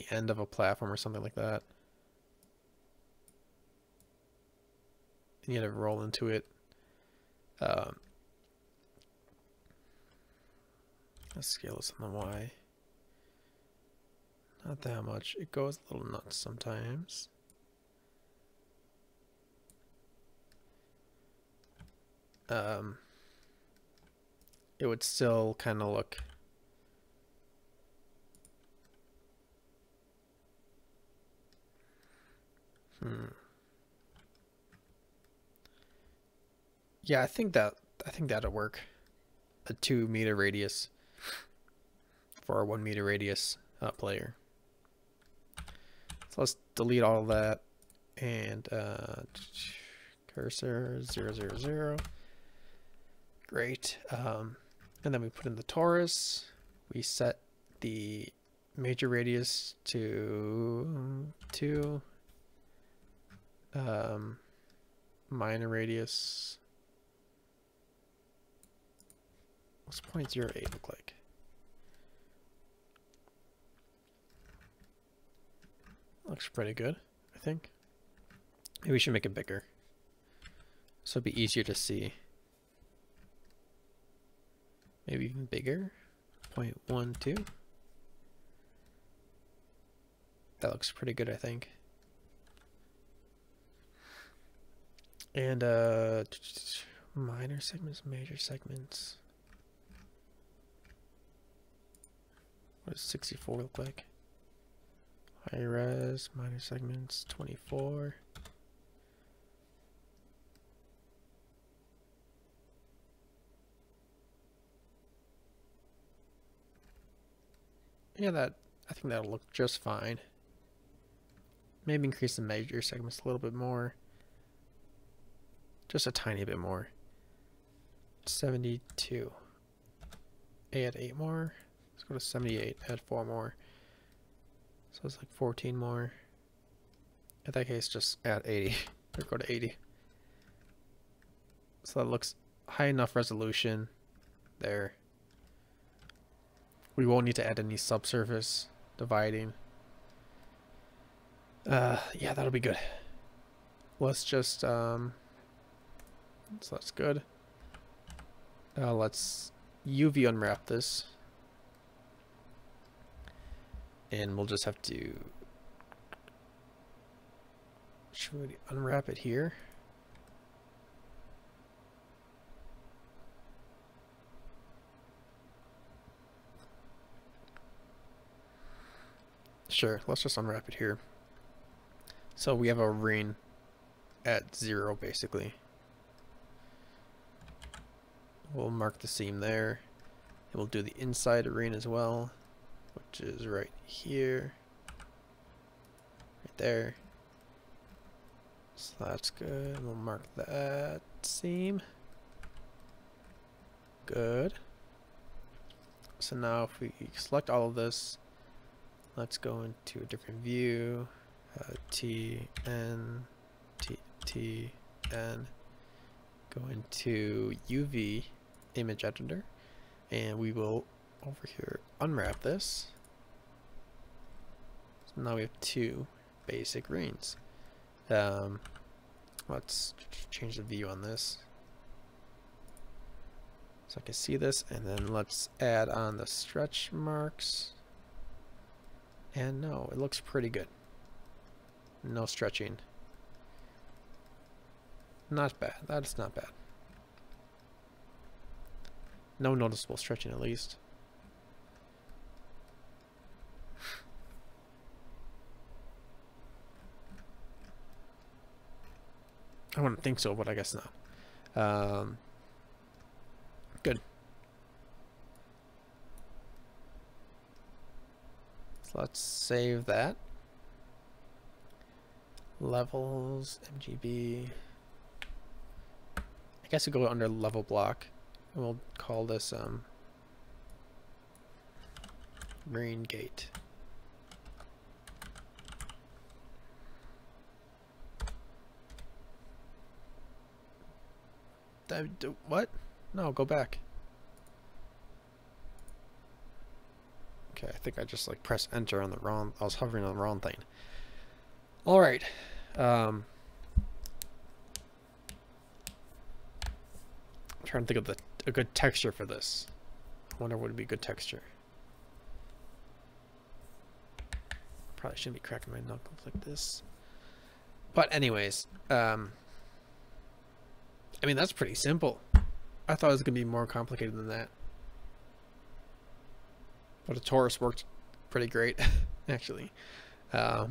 end of a platform or something like that. And you had to roll into it. Let's scale this on the Y. Not that much. It goes a little nuts sometimes. It would still kind of look Yeah, I think that'll work. A 2 meter radius for a 1 meter radius player. So let's delete all of that and cursor 000. Great. And then we put in the torus. We set the major radius to 2. Minor radius. What's 0.08 look like? Looks pretty good, I think. Maybe we should make it bigger, so it'd be easier to see. Maybe even bigger. 0.12. That looks pretty good, I think. And minor segments, major segments. What does 64 look like? High res, minor segments, 24. Yeah, I think that'll look just fine. Maybe increase the major segments a little bit more. Just a tiny bit more. 72. Add 8 more. Let's go to 78. Add 4 more. So it's like 14 more. In that case, just add 80. Or go to 80. So that looks high enough resolution there. We won't need to add any subsurface dividing. Yeah, that'll be good. Let's just so that's good. Let's UV unwrap this, and we'll just have to, should we unwrap it here? Sure, let's just unwrap it here. So we have a ring at 0 basically. We'll mark the seam there, and we'll do the inside ring as well, which is right here, right there. So that's good. We'll mark that seam. Good. So now if we select all of this, let's go into a different view. T, N, T, T, N. Go into UV image editor, and we will over here unwrap this. So now we have 2 basic rings. Let's change the view on this so I can see this, and then let's add on the stretch marks. And no, it looks pretty good. No stretching. Not bad. That is not bad. No noticeable stretching, at least. I wouldn't think so, but I guess not. Good. So let's save that. Levels, MGB. I guess we'll go under level block, and we'll call this rain gate. What? No, go back. Okay, I think I just like pressed enter on the wrong. I was hovering on the wrong thing. All right. I'm trying to think of a good texture for this. I wonder what would be a good texture. Probably shouldn't be cracking my knuckles like this. But anyways, I mean, that's pretty simple. I thought it was going to be more complicated than that. But a torus worked pretty great, actually. So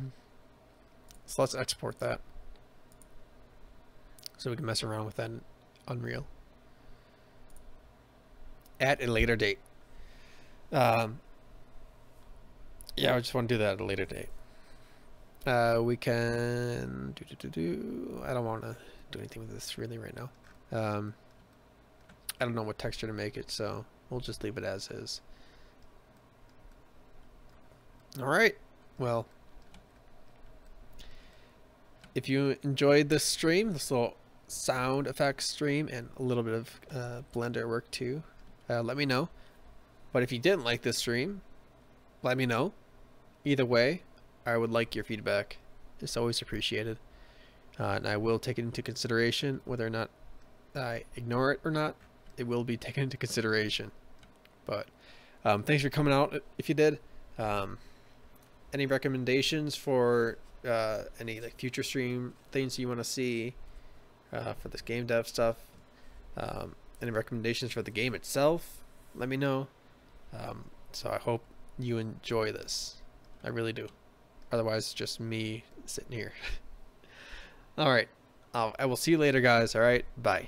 let's export that. so we can mess around with that in Unreal at a later date. Yeah, I just want to do that at a later date. We can I don't want to do anything with this really right now. I don't know what texture to make it, so we'll just leave it as is. Alright, well, if you enjoyed this stream, this little sound effects stream, and a little bit of Blender work too, let me know. But if you didn't like this stream, let me know. Either way, I would like your feedback. It's always appreciated. And I will take it into consideration. Whether or not I ignore it or not, it will be taken into consideration. But thanks for coming out if you did. Any recommendations for any like future stream things you want to see for this game dev stuff? Any recommendations for the game itself? Let me know. So I hope you enjoy this. I really do. Otherwise, it's just me sitting here. All right. I will see you later, guys. All right. Bye.